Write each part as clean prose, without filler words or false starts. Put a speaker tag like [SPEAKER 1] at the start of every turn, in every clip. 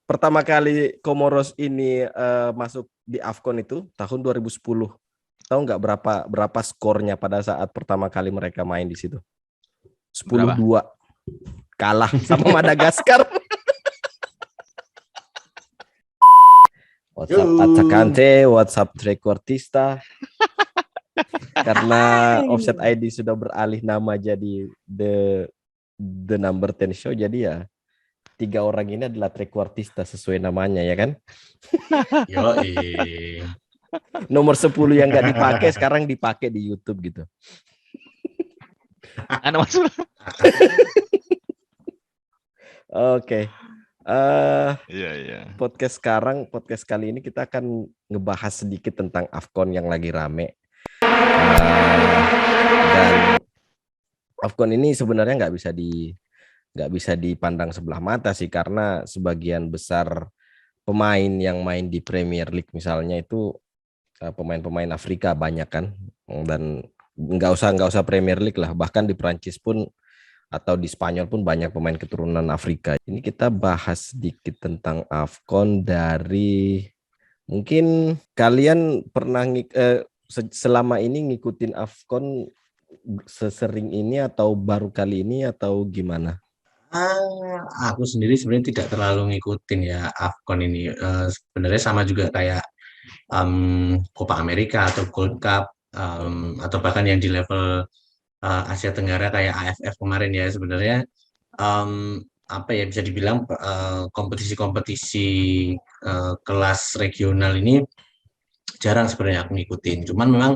[SPEAKER 1] pertama kali Comoros ini masuk di AFCON itu tahun 2010. Tahu nggak berapa skornya pada saat pertama kali mereka main di situ? 10-2. Kalah sama Madagaskar. WhatsApp Atacante, WhatsApp trequartista. Karena Offset ID sudah beralih nama jadi the number 10 show, jadi ya 3 orang ini adalah trequartista sesuai namanya ya kan.
[SPEAKER 2] Yoi.
[SPEAKER 1] Nomor 10 yang nggak dipakai sekarang dipakai di YouTube gitu. Oke. Podcast kali ini kita akan ngebahas sedikit tentang AFCON yang lagi rame. Dan AFCON ini sebenarnya nggak bisa dipandang sebelah mata sih, karena sebagian besar pemain yang main di Premier League misalnya itu pemain-pemain Afrika banyak kan, dan nggak usah Premier League lah, bahkan di Prancis pun atau di Spanyol pun banyak pemain keturunan Afrika. Ini kita bahas sedikit tentang AFCON dari mungkin kalian pernah selama ini ngikutin AFCON sesering ini atau baru kali ini atau gimana?
[SPEAKER 2] Aku sendiri sebenarnya tidak terlalu ngikutin ya AFCON ini. Sebenarnya sama juga kayak Copa America atau Gold Cup, atau bahkan yang di level Asia Tenggara kayak AFF kemarin ya. Sebenarnya apa ya, bisa dibilang kompetisi-kompetisi kelas regional ini jarang sebenarnya aku ngikutin. Cuman memang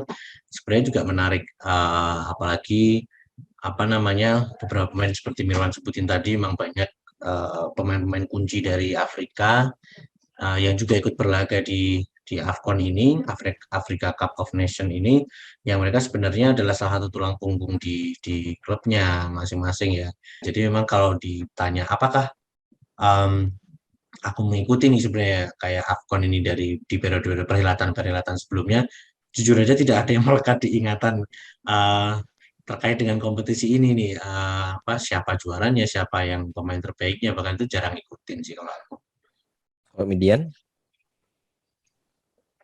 [SPEAKER 2] sebenarnya juga menarik, apalagi apa namanya, beberapa pemain seperti Mirwan sebutin tadi, memang banyak pemain-pemain kunci dari Afrika yang juga ikut berlaga di AFCON ini, Africa Cup of Nation ini, yang mereka sebenarnya adalah salah satu tulang punggung di klubnya masing-masing ya. Jadi memang kalau ditanya apakah aku mengikuti nih sebenarnya kayak AFCON ini di periode perhelatan sebelumnya, jujur aja tidak ada yang melekat di ingatan terkait dengan kompetisi ini nih, siapa juaranya, siapa yang pemain terbaiknya, bahkan itu jarang ikutin sih kalau aku.
[SPEAKER 1] Kemudian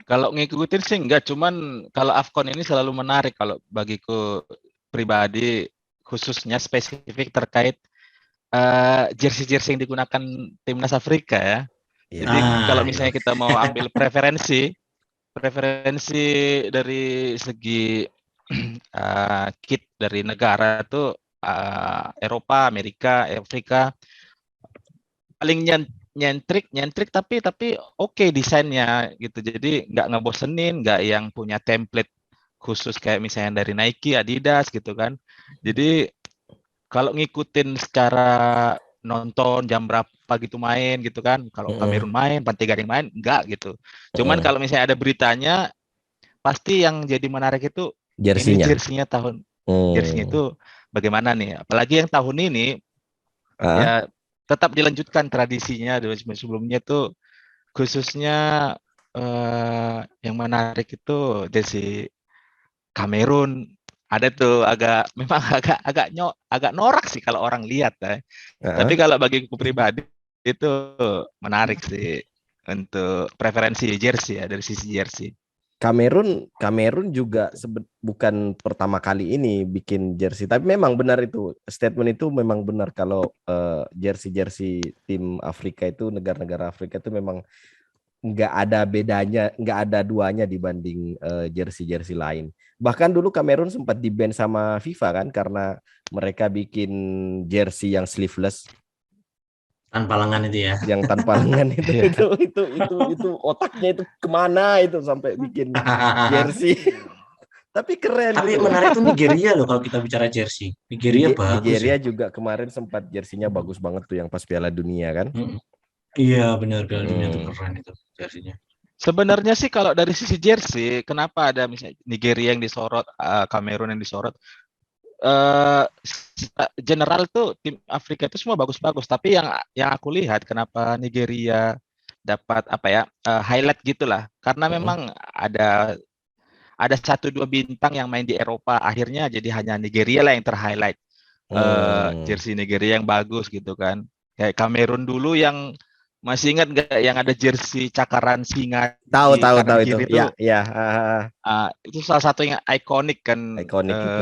[SPEAKER 3] kalau ngikutin sih enggak, cuman kalau AFCON ini selalu menarik kalau bagiku pribadi, khususnya spesifik terkait jersey-jersey yang digunakan timnas Afrika ya. Jadi kalau misalnya kita mau ambil preferensi dari segi kit dari negara tuh Eropa, Amerika, Afrika paling nyentrik tapi oke desainnya gitu. Jadi nggak ngebosenin, nggak yang punya template khusus kayak misalnya dari Nike, Adidas gitu kan. Jadi kalau ngikutin secara nonton jam berapa gitu main gitu kan, kalau Kamerun main, Pantai Gading main, enggak gitu. Cuman kalau misalnya ada beritanya, pasti yang jadi menarik itu jersinya tahun jersinya itu bagaimana nih. Apalagi yang tahun ini ya tetap dilanjutkan tradisinya dari sebelumnya tuh, khususnya yang menarik itu jersey Kamerun. Ada tuh memang agak norak sih kalau orang lihat ya. Tapi kalau bagiku pribadi itu menarik sih untuk preferensi jersey ya, dari sisi jersey.
[SPEAKER 1] Kamerun juga bukan pertama kali ini bikin jersey, tapi memang benar itu statement itu, memang benar kalau jersey tim Afrika itu, negara-negara Afrika itu memang nggak ada bedanya, nggak ada duanya dibanding jersey lain. Bahkan dulu Kamerun sempat di-ban sama FIFA kan, karena mereka bikin jersey yang sleeveless.
[SPEAKER 2] Tanpa lengan itu ya.
[SPEAKER 1] Yang tanpa lengan itu otaknya itu kemana itu sampai bikin jersey. Tapi keren.
[SPEAKER 2] Tapi gitu. Menarik itu Nigeria loh kalau kita bicara jersey. Nigeria bagus.
[SPEAKER 1] Nigeria juga kemarin sempat jersinya bagus banget tuh yang pas Piala Dunia kan.
[SPEAKER 2] Iya benar, Piala Dunia itu keren itu jersinya.
[SPEAKER 3] Sebenarnya sih kalau dari sisi jersey, kenapa ada misalnya Nigeria yang disorot, Kamerun yang disorot? General tuh tim Afrika itu semua bagus-bagus, tapi yang aku lihat kenapa Nigeria dapat highlight gitulah, karena memang ada 1-2 bintang yang main di Eropa, akhirnya jadi hanya Nigeria lah yang terhighlight. Jersey Nigeria yang bagus gitu kan. Kayak Kamerun dulu yang Masih ingat nggak yang ada jersey cakaran singa
[SPEAKER 1] Tahu
[SPEAKER 3] di
[SPEAKER 1] tahu
[SPEAKER 3] kanan
[SPEAKER 1] tahu itu.
[SPEAKER 3] kiri
[SPEAKER 1] Ya
[SPEAKER 3] itu?
[SPEAKER 1] ya.
[SPEAKER 3] Itu salah satu yang ikonik kan,
[SPEAKER 1] Ikonik itu.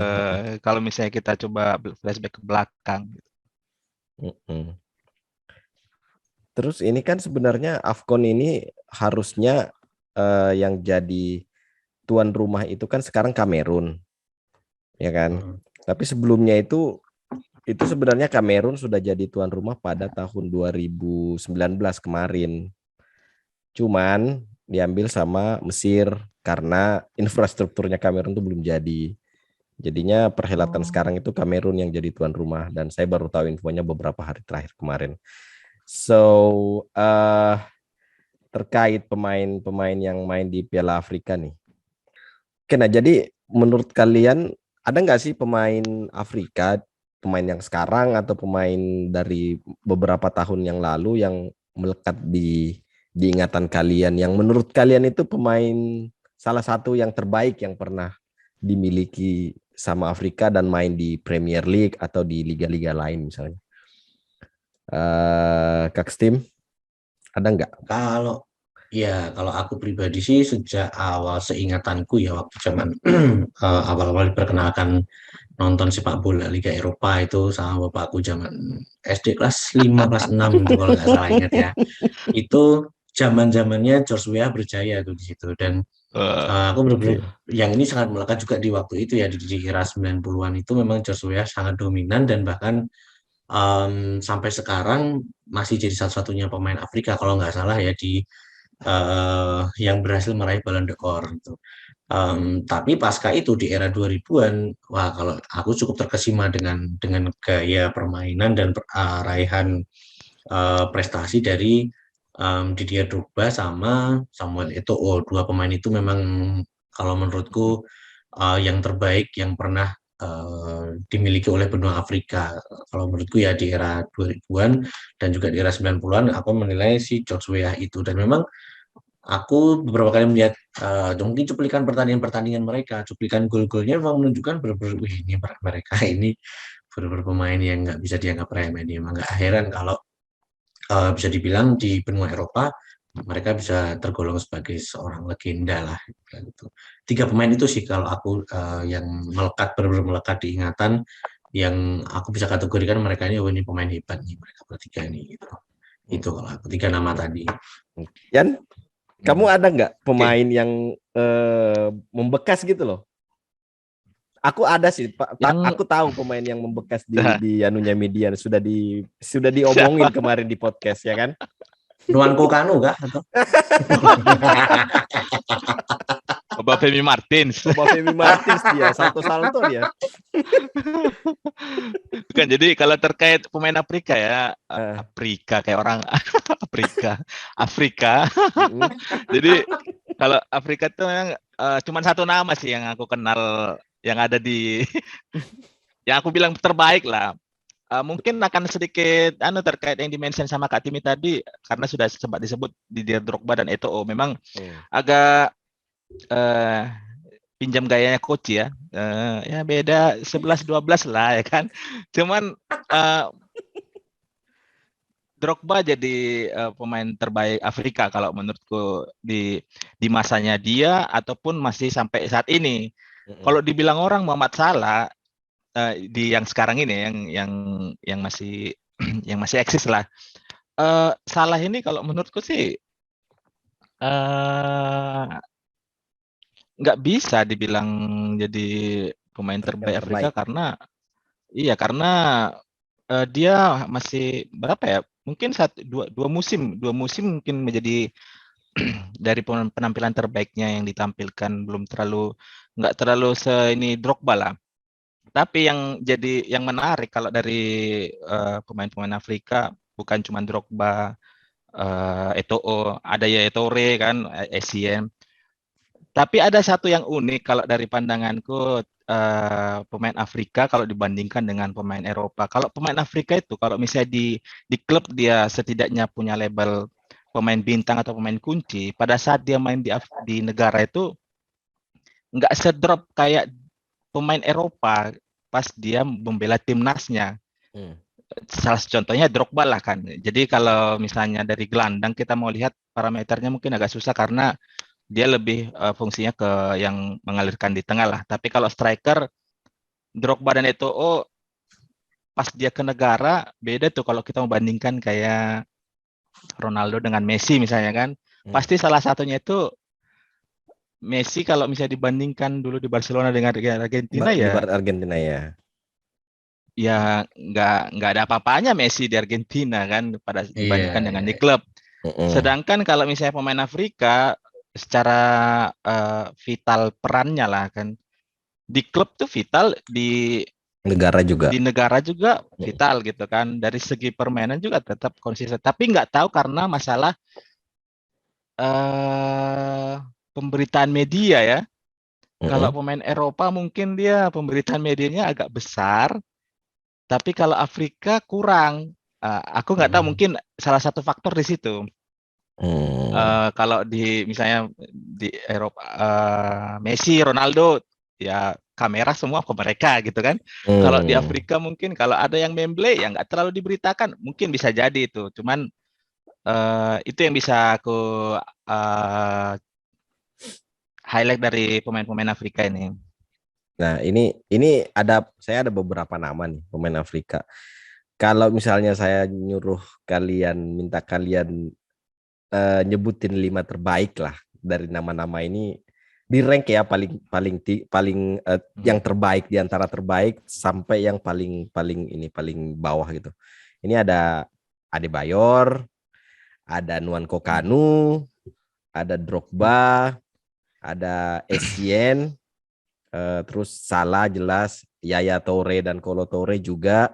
[SPEAKER 3] kalau misalnya kita coba flashback ke belakang.
[SPEAKER 1] Mm-mm. Terus ini kan sebenarnya AFCON ini harusnya yang jadi tuan rumah itu kan sekarang Kamerun, ya kan? Tapi sebelumnya itu sebenarnya Kamerun sudah jadi tuan rumah pada tahun 2019 kemarin. Cuman diambil sama Mesir karena infrastrukturnya Kamerun itu belum jadi. Jadinya perhelatan sekarang itu Kamerun yang jadi tuan rumah dan saya baru tahu infonya beberapa hari terakhir kemarin. So, terkait pemain-pemain yang main di Piala Afrika nih. Oke, nah jadi menurut kalian ada nggak sih pemain Afrika, pemain yang sekarang atau pemain dari beberapa tahun yang lalu yang melekat di ingatan kalian, yang menurut kalian itu pemain salah satu yang terbaik yang pernah dimiliki sama Afrika dan main di Premier League atau di liga-liga lain misalnya? Kak Stim, ada nggak?
[SPEAKER 2] Kalau aku pribadi sih sejak awal seingatanku ya waktu zaman awal-awal diperkenalkan nonton sepak bola Liga Eropa itu sama bapakku zaman SD kelas 5 kelas 6 itu kalau nggak salah ingat ya. Itu zaman-zamannya George Weah berjaya tuh di situ dan aku benar-benar yang ini sangat melekat juga di waktu itu ya di era 90-an itu memang George Weah sangat dominan dan bahkan sampai sekarang masih jadi satu-satunya pemain Afrika kalau nggak salah ya yang berhasil meraih Ballon d'Or gitu. Tapi pasca itu di era 2000-an, wah kalau aku cukup terkesima dengan gaya permainan dan raihan prestasi dari Didier Drogba sama Samuel Eto'o. Dua pemain itu memang kalau menurutku yang terbaik yang pernah dimiliki oleh benua Afrika. Kalau menurutku ya di era 2000-an dan juga di era 90-an aku menilai si George Weah itu dan memang aku beberapa kali melihat mungkin cuplikan pertandingan-pertandingan mereka, cuplikan gol-golnya memang menunjukkan benar-benar wih ini mereka ini benar-benar pemain yang nggak bisa dianggap remeh. Ini emang nggak heran kalau bisa dibilang di benua Eropa mereka bisa tergolong sebagai seorang legenda lah gitu. Tiga pemain itu sih kalau aku yang melekat benar-benar melekat di ingatan yang aku bisa kategorikan mereka ini pemain hebat nih mereka bertiga nih gitu. Itu kalau aku tiga nama tadi.
[SPEAKER 1] Yan, kamu ada nggak pemain
[SPEAKER 2] Oke.
[SPEAKER 1] yang membekas gitu loh? Aku ada sih, Pak.
[SPEAKER 3] Yang
[SPEAKER 1] Aku tahu pemain yang membekas di anunya media sudah diomongin
[SPEAKER 3] siapa?
[SPEAKER 1] kemarin di podcast ya kan?
[SPEAKER 2] Nuanku Kanu kah atau?
[SPEAKER 3] Bapak Femi Martins.
[SPEAKER 1] Coba Femi Martins dia, salto dia.
[SPEAKER 3] Bukan, jadi kalau terkait pemain Afrika ya,
[SPEAKER 1] Eh.
[SPEAKER 3] Afrika kayak orang Afrika. Jadi kalau Afrika itu memang cuma satu nama sih yang aku kenal yang ada di yang aku bilang terbaik lah. Mungkin akan sedikit terkait yang dimention sama Kak Timi tadi karena sudah sempat disebut Didier Drogba dan Eto'o memang agak pinjam gayanya coach ya. Ya beda 11-12 lah ya kan. Cuman Drogba jadi pemain terbaik Afrika kalau menurutku di masanya dia ataupun masih sampai saat ini. Kalau dibilang orang Muhammad Salah di yang sekarang ini yang masih yang masih eksis lah. Salah ini kalau menurutku sih nggak bisa dibilang jadi pemain terbaik Afrika karena dia masih berapa ya? Mungkin dua musim mungkin menjadi dari penampilan terbaiknya yang ditampilkan nggak terlalu ini Drogba lah. Tapi yang menarik kalau dari pemain-pemain Afrika bukan cuma Drogba, Eto'o, ada ya Ettore kan, Essien. Tapi ada satu yang unik kalau dari pandanganku pemain Afrika kalau dibandingkan dengan pemain Eropa. Kalau pemain Afrika itu kalau misalnya di klub dia setidaknya punya label pemain bintang atau pemain kunci, pada saat dia main di negara itu nggak sedrop kayak pemain Eropa pas dia membela timnasnya. salah satu contohnya Drogba lah kan. Jadi kalau misalnya dari gelandang kita mau lihat parameternya mungkin agak susah karena dia lebih fungsinya ke yang mengalirkan di tengah lah. Tapi kalau striker Drogba dan Eto'o pas dia ke negara beda tuh kalau kita membandingkan kayak Ronaldo dengan Messi misalnya kan. Pasti salah satunya itu Messi kalau misalnya dibandingkan dulu di Barcelona dengan Argentina
[SPEAKER 1] Di
[SPEAKER 3] ya
[SPEAKER 1] Argentina ya.
[SPEAKER 3] ya nggak ada apa-apanya Messi di Argentina kan pada dibandingkan dengan di klub. Sedangkan kalau misalnya pemain Afrika secara vital perannya lah kan di klub tuh vital, di negara juga vital gitu kan, dari segi permainan juga tetap konsisten, tapi nggak tahu karena masalah pemberitaan media ya. Kalau pemain Eropa mungkin dia pemberitaan medianya agak besar, tapi kalau Afrika kurang. Aku nggak tahu, mungkin salah satu faktor di situ. Kalau di misalnya di Eropa Messi, Ronaldo ya kamera semua ke mereka gitu kan. Kalau di Afrika mungkin kalau ada yang memble ya nggak terlalu diberitakan, mungkin bisa jadi itu. Cuman itu yang bisa aku highlight dari pemain-pemain Afrika ini.
[SPEAKER 1] Nah, ini saya ada beberapa nama nih pemain Afrika. Kalau misalnya saya minta kalian nyebutin 5 terbaik lah dari nama-nama ini, di rank ya paling yang terbaik di antara terbaik sampai yang paling bawah gitu. Ini ada Adebayor, ada Nwankwo Kanu, ada Drogba, ada Essien, terus Salah jelas, Yaya Toure dan Kolo Toure juga.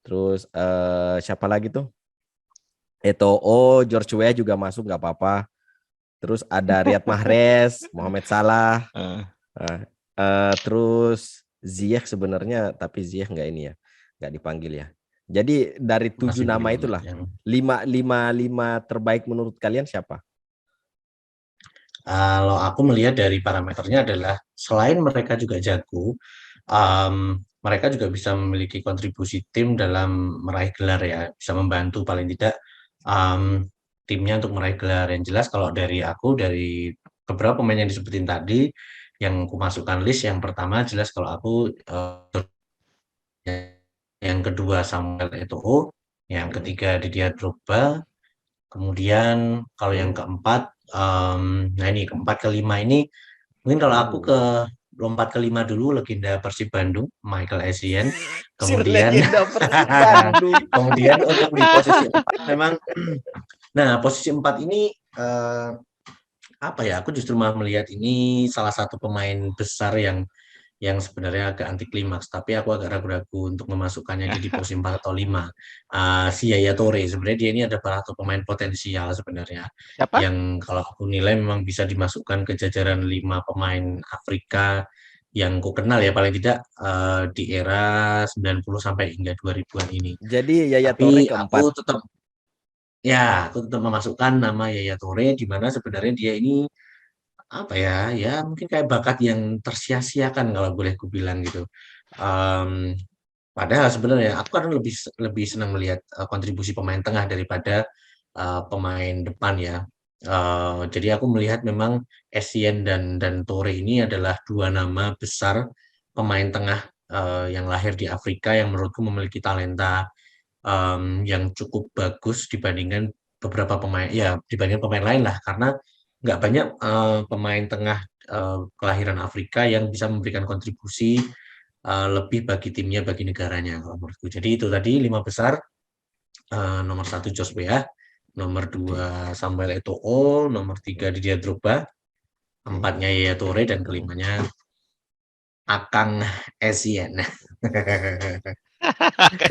[SPEAKER 1] Terus siapa lagi tuh? Eto'o, George Weah juga masuk nggak apa-apa. Terus ada Riyad Mahrez, Mohamed Salah. Terus Ziyech sebenarnya, tapi Ziyech nggak dipanggil ya. Jadi dari 7 nama itulah, 5 terbaik menurut kalian siapa?
[SPEAKER 2] Kalau aku melihat dari parameternya adalah selain mereka juga jago, mereka juga bisa memiliki kontribusi tim dalam meraih gelar ya, bisa membantu paling tidak timnya untuk meraih gelar. Yang jelas kalau dari beberapa pemain yang disebutin tadi, yang aku masukkan list, yang pertama jelas kalau aku, yang kedua Samuel Eto'o, yang ketiga Didier Drogba, kemudian kalau yang keempat, nah ini kelima ini mungkin kalau aku lompat ke 5 dulu, legenda Persib Bandung, Michael Essien. Kemudian kemudian untuk di posisi 4 memang nah posisi 4 ini apa ya, aku justru malah melihat ini salah satu pemain besar yang sebenarnya agak anti klimaks, tapi aku agak ragu-ragu untuk memasukkannya di posisi 4 atau 5. Si Yaya Toure, sebenarnya dia ini ada salah satu pemain potensial sebenarnya.
[SPEAKER 3] Siapa?
[SPEAKER 2] Yang kalau aku nilai memang bisa dimasukkan ke jajaran 5 pemain Afrika yang ku kenal ya, paling tidak di era 90 sampai hingga 2000-an ini.
[SPEAKER 1] Jadi Yaya
[SPEAKER 2] Toure
[SPEAKER 1] keempat.
[SPEAKER 2] Aku tetap memasukkan nama Yaya Toure, di mana sebenarnya dia ini apa ya, mungkin kayak bakat yang tersia-siakan kalau boleh ku bilang gitu. Padahal sebenarnya aku kan lebih senang melihat kontribusi pemain tengah daripada pemain depan ya. Jadi aku melihat memang Essien dan Toure ini adalah 2 nama besar pemain tengah yang lahir di Afrika yang menurutku memiliki talenta yang cukup bagus dibandingkan dibandingkan pemain lain lah, karena nggak banyak pemain tengah kelahiran Afrika yang bisa memberikan kontribusi lebih bagi timnya, bagi negaranya kalau menurutku. Jadi itu tadi 5 besar, nomor 1 George Weah, nomor 2 Samuel Eto'o, nomor 3 Didier Drogba, 4-nya Yaya Toure, dan kelimanya Akang Essien.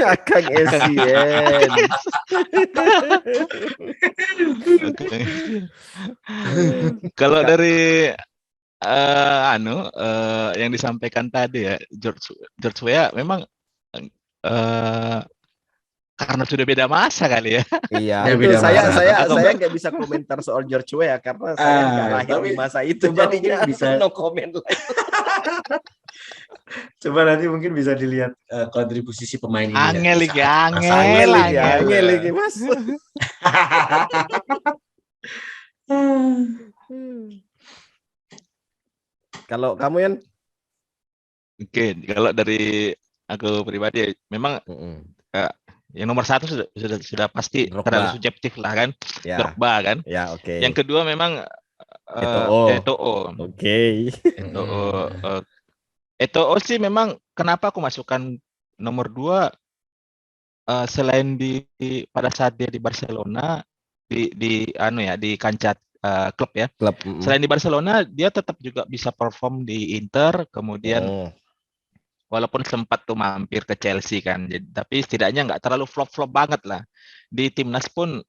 [SPEAKER 1] Akang Essien.
[SPEAKER 3] Kalau dari yang disampaikan tadi ya, George Weah memang karena sudah beda masa kali ya.
[SPEAKER 1] Iya, itu saya nggak bisa komentar soal George Weah karena saya nggak lahir di masa itu, jadinya bisa no comment.
[SPEAKER 2] Coba nanti mungkin bisa dilihat kontribusi si pemain ini ya
[SPEAKER 3] Angel
[SPEAKER 2] di
[SPEAKER 3] iki,
[SPEAKER 2] saat masa
[SPEAKER 3] angel,
[SPEAKER 1] Angel iki, Mas. Kalau kamu Yan?
[SPEAKER 3] Mungkin kalau dari aku pribadi memang eh, yang nomor satu sudah pasti terlalu
[SPEAKER 1] Drogba.
[SPEAKER 3] subjektif lah kan,
[SPEAKER 1] Ya.
[SPEAKER 3] Drogba kan.
[SPEAKER 1] Ya, oke.
[SPEAKER 3] Yang kedua memang
[SPEAKER 1] Eto'o.
[SPEAKER 3] Eto'o.
[SPEAKER 1] Oke.
[SPEAKER 3] Eto'o sih memang kenapa aku masukkan nomor 2 selain pada saat dia di Barcelona di kancah klub ya.
[SPEAKER 1] Klub.
[SPEAKER 3] Selain di Barcelona dia tetap juga bisa perform di Inter, kemudian walaupun sempat tuh mampir ke Chelsea kan. Tapi setidaknya nggak terlalu flop-flop banget lah. Di timnas pun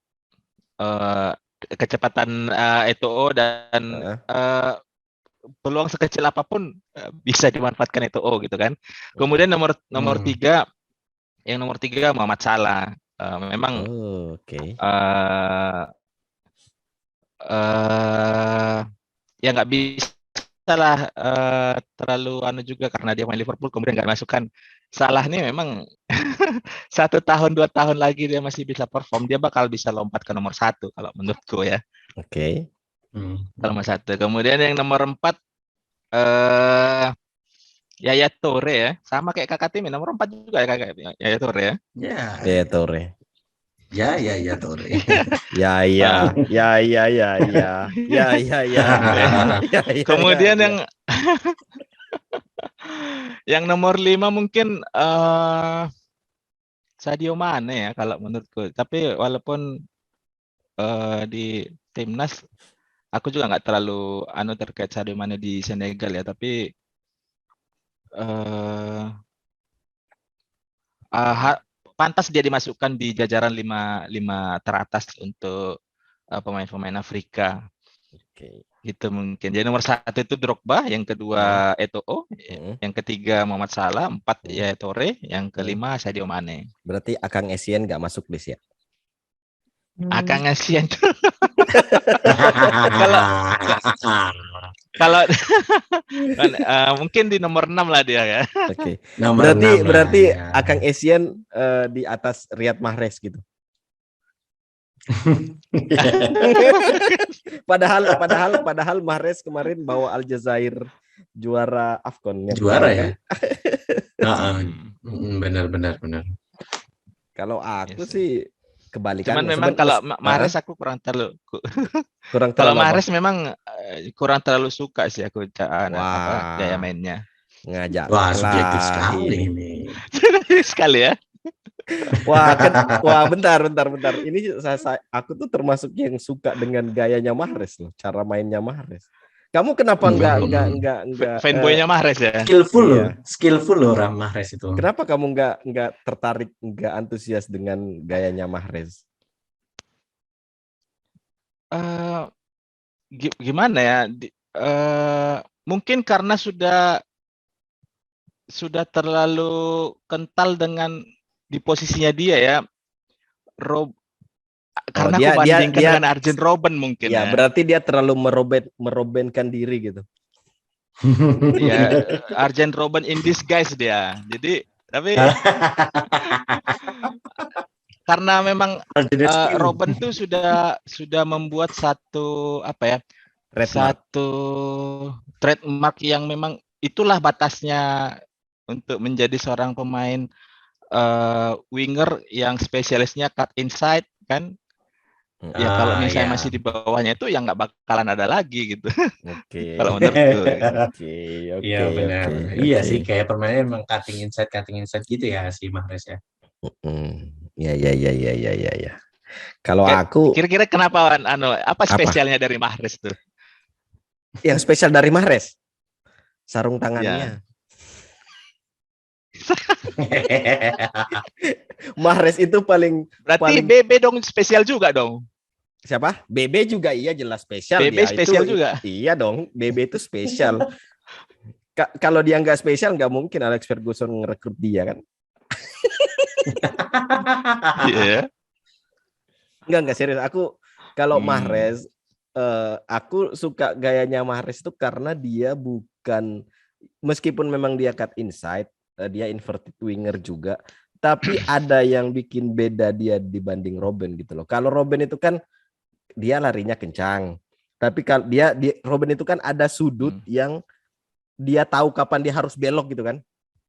[SPEAKER 3] kecepatan Eto'o dan peluang sekecil apapun bisa dimanfaatkan Eto'o gitu kan. Kemudian nomor 3 Muhammad Salah. Memang ya nggak bisa lah terlalu juga karena dia main Liverpool kemudian nggak masukkan. Salah nih memang 1 tahun 2 tahun lagi dia masih bisa perform, dia bakal bisa lompat ke nomor 1 kalau menurutku ya.
[SPEAKER 1] Oke.
[SPEAKER 3] Kalau nomor 1. Kemudian yang nomor 4 Yaya Toure ya, sama kayak kakak tim nomor 4 juga ya kakak Yaya Toure ya.
[SPEAKER 1] Yaya Toure.
[SPEAKER 2] Ya Toure.
[SPEAKER 3] Kemudian yang nomor 5 mungkin Sadio Mane ya kalau menurutku. Tapi walaupun di timnas aku juga nggak terlalu terkait Sadio Mane di Senegal ya, tapi pantas dia dimasukkan di jajaran 5 teratas untuk pemain-pemain Afrika. Gitu mungkin. Jadi nomor 1 itu Drogba, yang kedua Eto'o, yang ketiga Muhammad Salah, 4 Yaya Toure, yang kelima Sadio Mane.
[SPEAKER 1] Berarti Akang Essien nggak masuk list ya?
[SPEAKER 3] Akang Essien. Kalau mungkin di nomor 6 lah dia ya.
[SPEAKER 1] Oke. Berarti Akang Essien di atas Riyad Mahrez gitu. padahal Mahrez kemarin bawa Aljazair juara AFCON yang
[SPEAKER 2] juara ya. Benar.
[SPEAKER 1] Kalau aku sih kebalikannya.
[SPEAKER 3] Cuman memang kalau Mahrez aku kurang terlalu kalau Mahrez memang kurang terlalu suka sih aku gaya mainnya.
[SPEAKER 1] Ngajak.
[SPEAKER 2] Wah, subjektif sekali ini.
[SPEAKER 3] Sekali ya.
[SPEAKER 1] Wah, bentar. Ini aku tuh termasuk yang suka dengan gayanya Mahrez loh, cara mainnya Mahrez. Kamu kenapa enggak
[SPEAKER 3] fanboynya Mahrez ya?
[SPEAKER 2] Skillful loh Mahrez itu.
[SPEAKER 1] Kenapa kamu enggak tertarik, enggak antusias dengan gayanya Mahrez?
[SPEAKER 3] Gimana ya? Mungkin karena sudah terlalu kental dengan di posisinya dia ya. Karena aku bandingkan dengan Arjen Robben mungkin ya.
[SPEAKER 1] Berarti dia terlalu merobenkan diri gitu.
[SPEAKER 3] Iya, Arjen Robben in disguise dia. Jadi tapi karena memang Robben tuh sudah membuat satu satu trademark yang memang itulah batasnya untuk menjadi seorang pemain winger yang spesialisnya cut inside kan. Ya kalau misalnya masih di bawahnya itu yang nggak bakalan ada lagi gitu.
[SPEAKER 1] Oke.
[SPEAKER 3] Kalau menurutku.
[SPEAKER 2] Iya benar. Iya sih kayak permainnya memang cutting inside gitu ya si Mahrez ya.
[SPEAKER 1] Ya. Kalau aku
[SPEAKER 3] kira-kira kenapa apa spesialnya dari Mahrez tuh?
[SPEAKER 1] Yang spesial dari Mahrez sarung tangannya. Mahrez itu
[SPEAKER 3] berarti BB dong spesial juga dong.
[SPEAKER 1] Siapa? BB juga iya jelas spesial.
[SPEAKER 3] BB dia. Spesial itu, juga.
[SPEAKER 1] Iya dong, BB itu spesial. Kalau dia nggak spesial nggak mungkin Alex Ferguson ngerekrut dia kan?
[SPEAKER 3] Iya.
[SPEAKER 1] Enggak serius. Aku kalau Mahrez, aku suka gayanya Mahrez itu karena dia bukan meskipun memang dia cut inside, dia inverted winger juga, tapi ada yang bikin beda dia dibanding Robben gitu loh. Kalau Robben itu kan dia larinya kencang, tapi kalau Robben itu kan ada sudut yang dia tahu kapan dia harus belok gitu kan.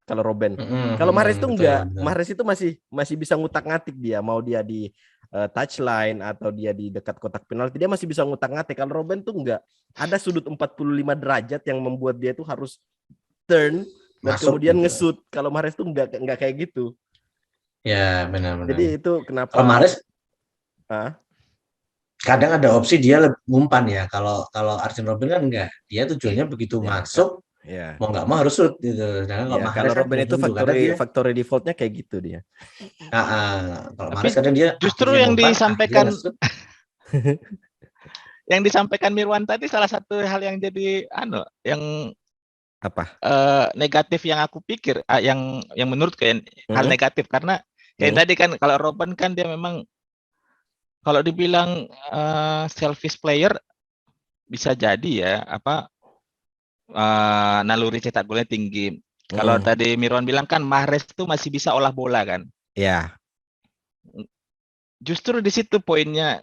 [SPEAKER 1] Kalau Robben, kalau Mahrez itu enggak, Mahrez itu masih bisa ngutak-ngatik dia, mau dia di touchline atau dia di dekat kotak penalti, dia masih bisa ngutak-ngatik. Kalau Robben tuh enggak, ada sudut 45 derajat yang membuat dia tuh harus turn dan kemudian nge-shoot. Kalau Mahrez tuh enggak kayak gitu.
[SPEAKER 2] Ya, benar-benar.
[SPEAKER 1] Jadi itu kenapa
[SPEAKER 2] kalau Mahrez kadang ada opsi dia ngumpan ya. Kalau Arjen Robben kan enggak, dia tujuannya begitu masuk mau nggak mau harus shoot gitu.
[SPEAKER 1] Kalau Robben itu factory defaultnya kayak gitu dia.
[SPEAKER 2] Kalau Mahrez kadang dia
[SPEAKER 3] justru yang disampaikan yang disampaikan Mirwan tadi salah satu hal yang jadi yang
[SPEAKER 1] apa
[SPEAKER 3] negatif yang aku pikir yang menurut kayak hal negatif, karena kayak tadi kan kalau Robben kan dia memang kalau dibilang selfish player bisa jadi ya, naluri cetak golnya tinggi. Kalau tadi Mirwan bilang kan Mahrez tuh masih bisa olah bola kan.
[SPEAKER 1] Iya.
[SPEAKER 3] Justru di situ poinnya.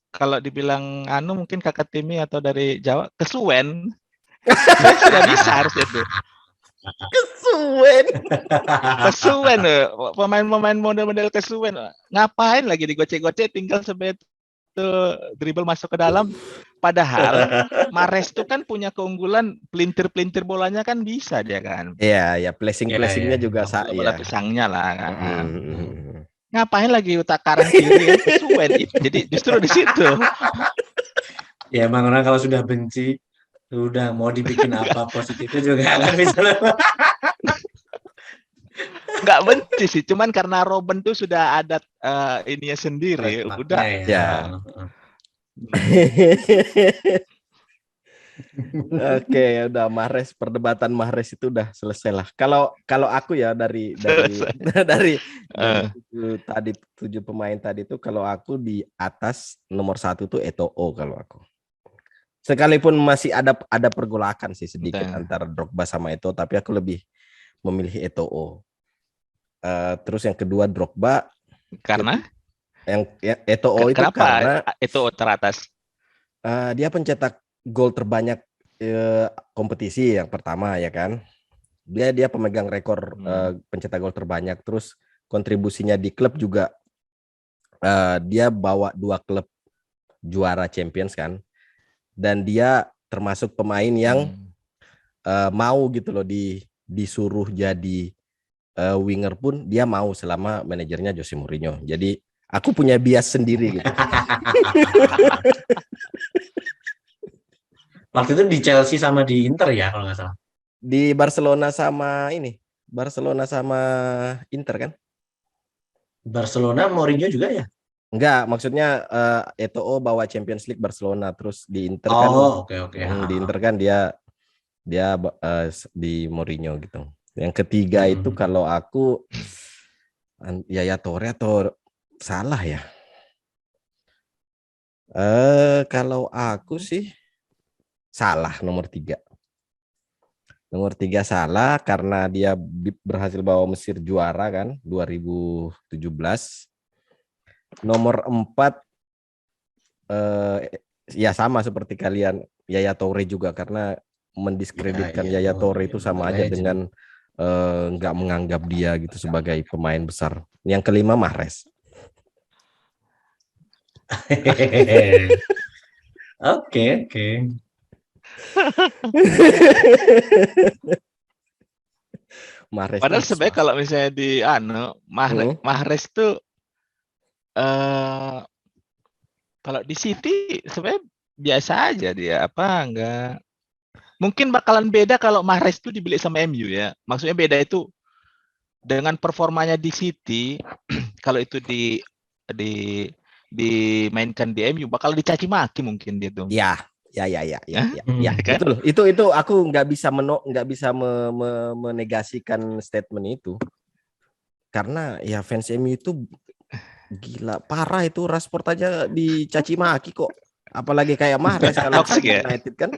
[SPEAKER 3] Kalau dibilang mungkin kakak Timi atau dari Jawa kesuwen. Sudah bisa harusnya tuh. Kesuwen loh. Pemain-pemain model-model kesuwen. Ngapain lagi digocek-gocek, tinggal sampai itu dribble masuk ke dalam. Padahal Mahrez itu kan punya keunggulan, pelintir-pelintir bolanya kan bisa dia kan.
[SPEAKER 1] Iya, placing-placingnya juga
[SPEAKER 3] bola pisangnya lah kan. Ngapain lagi utak kanan kiri kesuwen. Jadi justru di situ.
[SPEAKER 2] Ya emang orang kalau sudah benci, udah mau dibikin apa positifnya juga nggak bisa.
[SPEAKER 3] Nggak benci sih, cuman karena Robben tuh sudah ada ininya sendiri, udah
[SPEAKER 1] ya. Oke, udah Mahrez, perdebatan Mahrez itu udah selesai lah. Kalau aku ya dari tadi 7 pemain tadi itu, kalau aku di atas nomor 1 tuh Eto'o kalau aku. Sekalipun masih ada pergolakan sih sedikit antara Drogba sama Eto'o, tapi aku lebih memilih Eto'o. Terus yang kedua Drogba.
[SPEAKER 3] Karena?
[SPEAKER 1] Yang Eto'o itu karena
[SPEAKER 3] Eto'o teratas.
[SPEAKER 1] Dia pencetak gol terbanyak kompetisi yang pertama ya kan. Dia pemegang rekor pencetak gol terbanyak. Terus kontribusinya di klub juga dia bawa 2 klub juara Champions kan. Dan dia termasuk pemain yang mau gitu loh disuruh jadi winger pun dia mau selama manajernya Jose Mourinho. Jadi aku punya bias sendiri gitu.
[SPEAKER 2] Waktu itu di Chelsea sama di Inter ya kalau nggak salah.
[SPEAKER 1] Di Barcelona sama Inter kan?
[SPEAKER 2] Barcelona Mourinho juga ya?
[SPEAKER 1] Enggak, maksudnya Eto'o bawa Champions League Barcelona, terus di Inter kan.
[SPEAKER 2] Oke.
[SPEAKER 1] Di Inter kan dia di Mourinho gitu. Yang ketiga itu kalau aku Yaya Toure atau salah ya? Kalau aku sih salah nomor 3. Nomor 3 salah karena dia berhasil bawa Mesir juara kan 2017. Nomor 4 ya sama seperti kalian, Yaya Toure juga, karena mendiskreditkan Yaya Toure itu sama aja dengan nggak menganggap dia gitu sebagai pemain besar. Yang kelima Mahrez.
[SPEAKER 2] Oke.
[SPEAKER 3] Padahal sebenarnya kalau misalnya di Mahrez tuh kalau di City sebenarnya biasa aja dia, enggak. Mungkin bakalan beda kalau Mahrez tuh dibeli sama MU ya. Maksudnya beda itu dengan performanya di City, kalau itu dimainkan di MU bakal dicaci maki mungkin dia tuh.
[SPEAKER 1] Ya. Betul. Itu aku nggak bisa menegasikan statement itu. Karena ya fans MU itu gila parah, itu Rashford aja dicaci maki kok. Apalagi kayak Mahrez kalau United kan.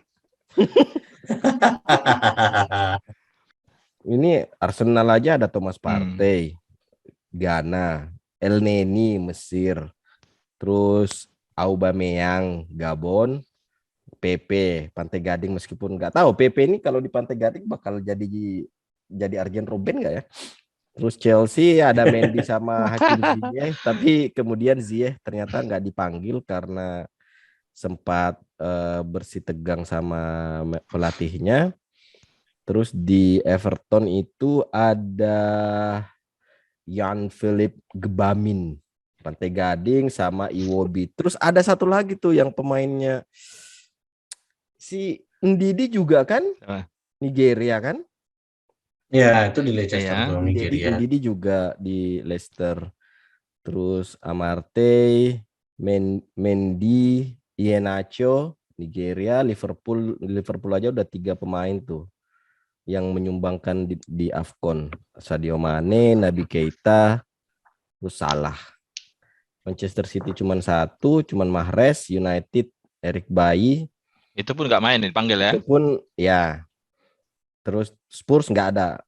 [SPEAKER 1] Ini Arsenal aja ada Thomas
[SPEAKER 3] Hmm.
[SPEAKER 1] Partey, Ghana, El Neni Mesir, terus Aubameyang Gabon, PP Pantai Gading, meskipun nggak tahu PP ini kalau di Pantai Gading bakal jadi Arjen Robben nggak ya? Terus Chelsea ada Mendy sama Hakim Ziyech, tapi kemudian Ziyech ternyata nggak dipanggil karena sempat bersih tegang sama pelatihnya. Terus di Everton itu ada Jan Philip Gebamin, Pantai Gading sama Iwobi. Terus ada satu lagi tuh yang pemainnya si Ndidi juga kan,
[SPEAKER 3] Ah.
[SPEAKER 1] Nigeria kan?
[SPEAKER 2] Ya, itu di Leicester
[SPEAKER 3] Iya.
[SPEAKER 2] tuh, Nigeria.
[SPEAKER 1] Ndidi juga di Leicester. Terus Amartey, Mendy, Iheanacho, Nigeria, Liverpool aja udah 3 pemain tuh yang menyumbangkan di AFCON. Sadio Mane, Naby Keita, terus Salah. Manchester City cuman 1, cuman Mahrez. United Eric Bailly.
[SPEAKER 3] Itu pun nggak main dipanggil ya.
[SPEAKER 1] Itu pun ya. Terus Spurs nggak ada.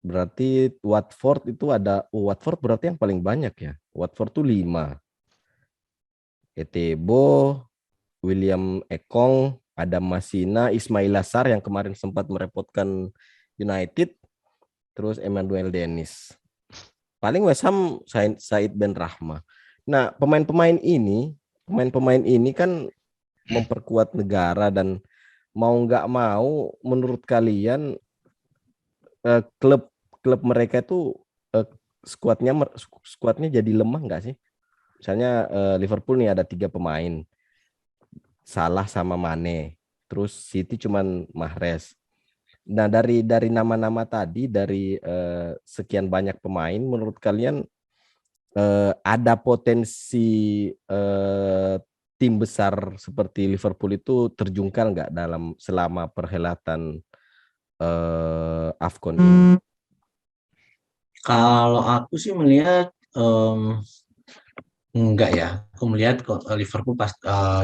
[SPEAKER 1] Berarti Watford itu ada. Watford berarti yang paling banyak ya. Watford tuh 5. Etebo, William Ekong, Adam Masina, Ismail Lassar yang kemarin sempat merepotkan United, terus Emmanuel Dennis. Paling West Ham Said Ben Rahma. Nah, pemain-pemain ini kan memperkuat negara, dan mau nggak mau menurut kalian klub mereka itu skuadnya jadi lemah nggak sih? Misalnya Liverpool nih ada 3 pemain, Salah sama Mane, terus City cuman Mahrez. Nah, dari nama-nama tadi, dari sekian banyak pemain, menurut kalian ada potensi tim besar seperti Liverpool itu terjungkal nggak selama perhelatan AFCON ini?
[SPEAKER 2] Kalau aku sih melihat enggak ya. Aku melihat kok Liverpool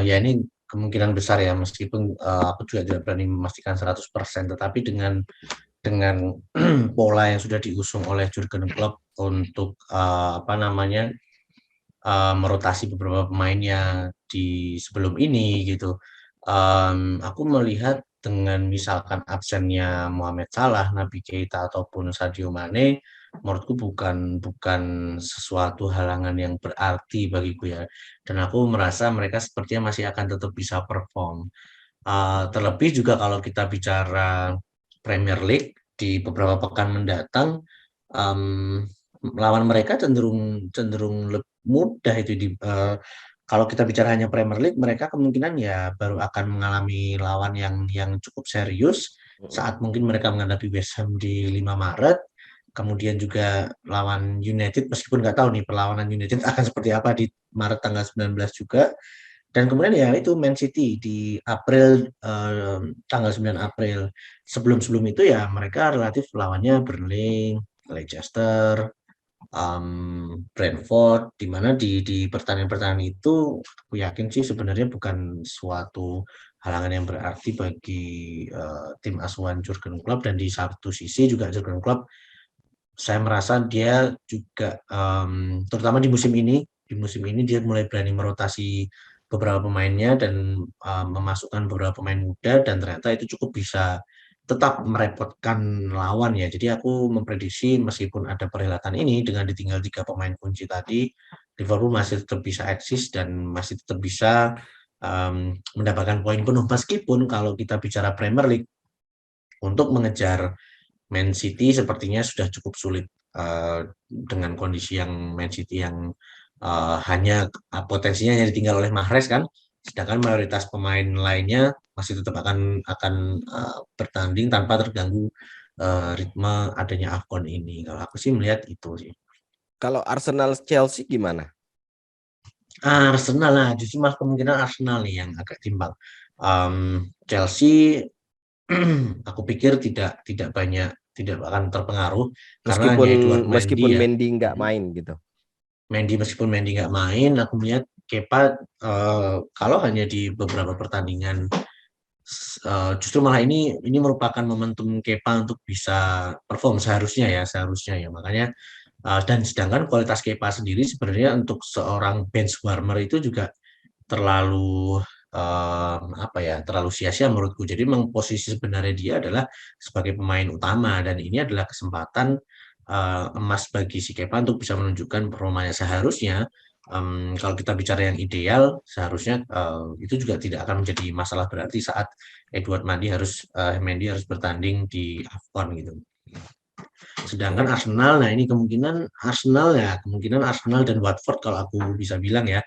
[SPEAKER 2] ya ini kemungkinan besar ya, meskipun aku juga tidak berani memastikan 100%, tetapi dengan pola yang sudah diusung oleh Jurgen Klopp untuk apa namanya merotasi beberapa pemainnya di sebelum ini gitu. Aku melihat dengan misalkan absennya Mohamed Salah, Naby Keita ataupun Sadio Mane, menurutku bukan sesuatu halangan yang berarti bagiku ya. Dan aku merasa mereka sepertinya masih akan tetap bisa perform. Terlebih juga kalau kita bicara Premier League di beberapa pekan mendatang, um, lawan mereka cenderung cenderung mudah itu kalau kita bicara hanya Premier League, mereka kemungkinan ya baru akan mengalami lawan yang cukup serius saat mungkin mereka menghadapi West Ham di 5 Maret. Kemudian juga lawan United, meskipun nggak tahu nih perlawanan United akan seperti apa di Maret tanggal 19 juga. Dan kemudian ya itu Man City di April, tanggal 9 April. Sebelum itu ya mereka relatif lawannya Burnley, Leicester, Brentford, di mana di pertandingan-pertandingan itu aku yakin sih sebenarnya bukan suatu halangan yang berarti bagi tim asuhan Jurgen Klopp. Dan di satu sisi juga Jurgen Klopp, saya merasa dia juga terutama di musim ini dia mulai berani merotasi beberapa pemainnya dan memasukkan beberapa pemain muda, dan ternyata itu cukup bisa tetap merepotkan lawan ya. Jadi aku memprediksi meskipun ada perhelatan ini dengan ditinggal 3 pemain kunci tadi, Liverpool masih tetap bisa eksis dan masih tetap bisa mendapatkan poin penuh, meskipun kalau kita bicara Premier League untuk mengejar Man City sepertinya sudah cukup sulit dengan kondisi yang Man City yang hanya potensinya hanya ditinggal oleh Mahrez kan, sedangkan mayoritas pemain lainnya masih tetap akan bertanding tanpa terganggu ritme adanya AFCON ini. Kalau aku sih melihat itu sih.
[SPEAKER 1] Kalau Arsenal Chelsea gimana?
[SPEAKER 2] Arsenal lah, justru mas kemungkinan Arsenal nih yang agak timbang. Chelsea aku pikir tidak akan terpengaruh karena hanya Edouard
[SPEAKER 1] Meskipun
[SPEAKER 2] Mendy ya.
[SPEAKER 1] Mendy nggak main gitu.
[SPEAKER 2] Meskipun Mendy nggak main, aku melihat Kepa kalau hanya di beberapa pertandingan Justru malah ini merupakan momentum Kepa untuk bisa perform seharusnya ya. Makanya dan sedangkan kualitas Kepa sendiri sebenarnya untuk seorang bench warmer itu juga terlalu apa ya, terlalu sia-sia menurutku. Jadi memang posisi sebenarnya dia adalah sebagai pemain utama dan ini adalah kesempatan emas bagi si Kepa untuk bisa menunjukkan performanya. Seharusnya kalau kita bicara yang ideal, seharusnya itu juga tidak akan menjadi masalah berarti saat Edward Mendy harus bertanding di AFCON gitu. Sedangkan Arsenal, nah ini kemungkinan Arsenal dan Watford kalau aku bisa bilang ya,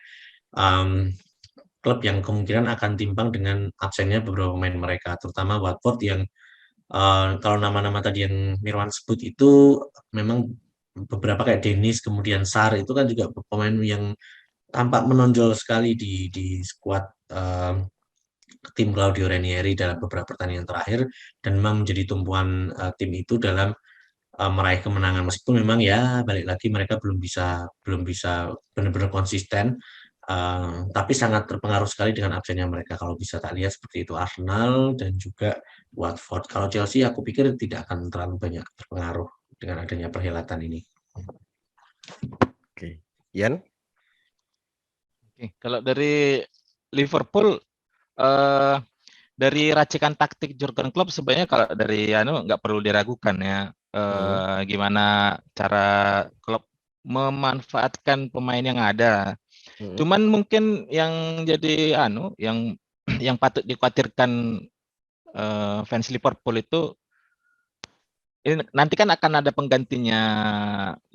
[SPEAKER 2] klub yang kemungkinan akan timpang dengan absennya beberapa pemain mereka, terutama Watford yang kalau nama-nama tadi yang Mirwan sebut itu memang beberapa kayak Dennis, kemudian Sarr itu kan juga pemain yang tampak menonjol sekali di skuad tim Claudio Ranieri dalam beberapa pertandingan terakhir dan memang menjadi tumpuan tim itu dalam meraih kemenangan, meskipun memang ya balik lagi mereka belum bisa benar-benar konsisten, tapi sangat terpengaruh sekali dengan absennya mereka. Kalau bisa tak lihat seperti itu Arsenal dan juga Watford. Kalau Chelsea aku pikir tidak akan terlalu banyak terpengaruh dengan adanya perhelatan ini.
[SPEAKER 1] Oke. Ian?
[SPEAKER 3] Oke, kalau dari Liverpool dari racikan taktik Jurgen Klopp sebenarnya kalau dari nggak perlu diragukan ya gimana cara Klopp memanfaatkan pemain yang ada. Cuman mungkin yang jadi yang patut dikhawatirkan fans Liverpool itu ini nanti kan akan ada penggantinya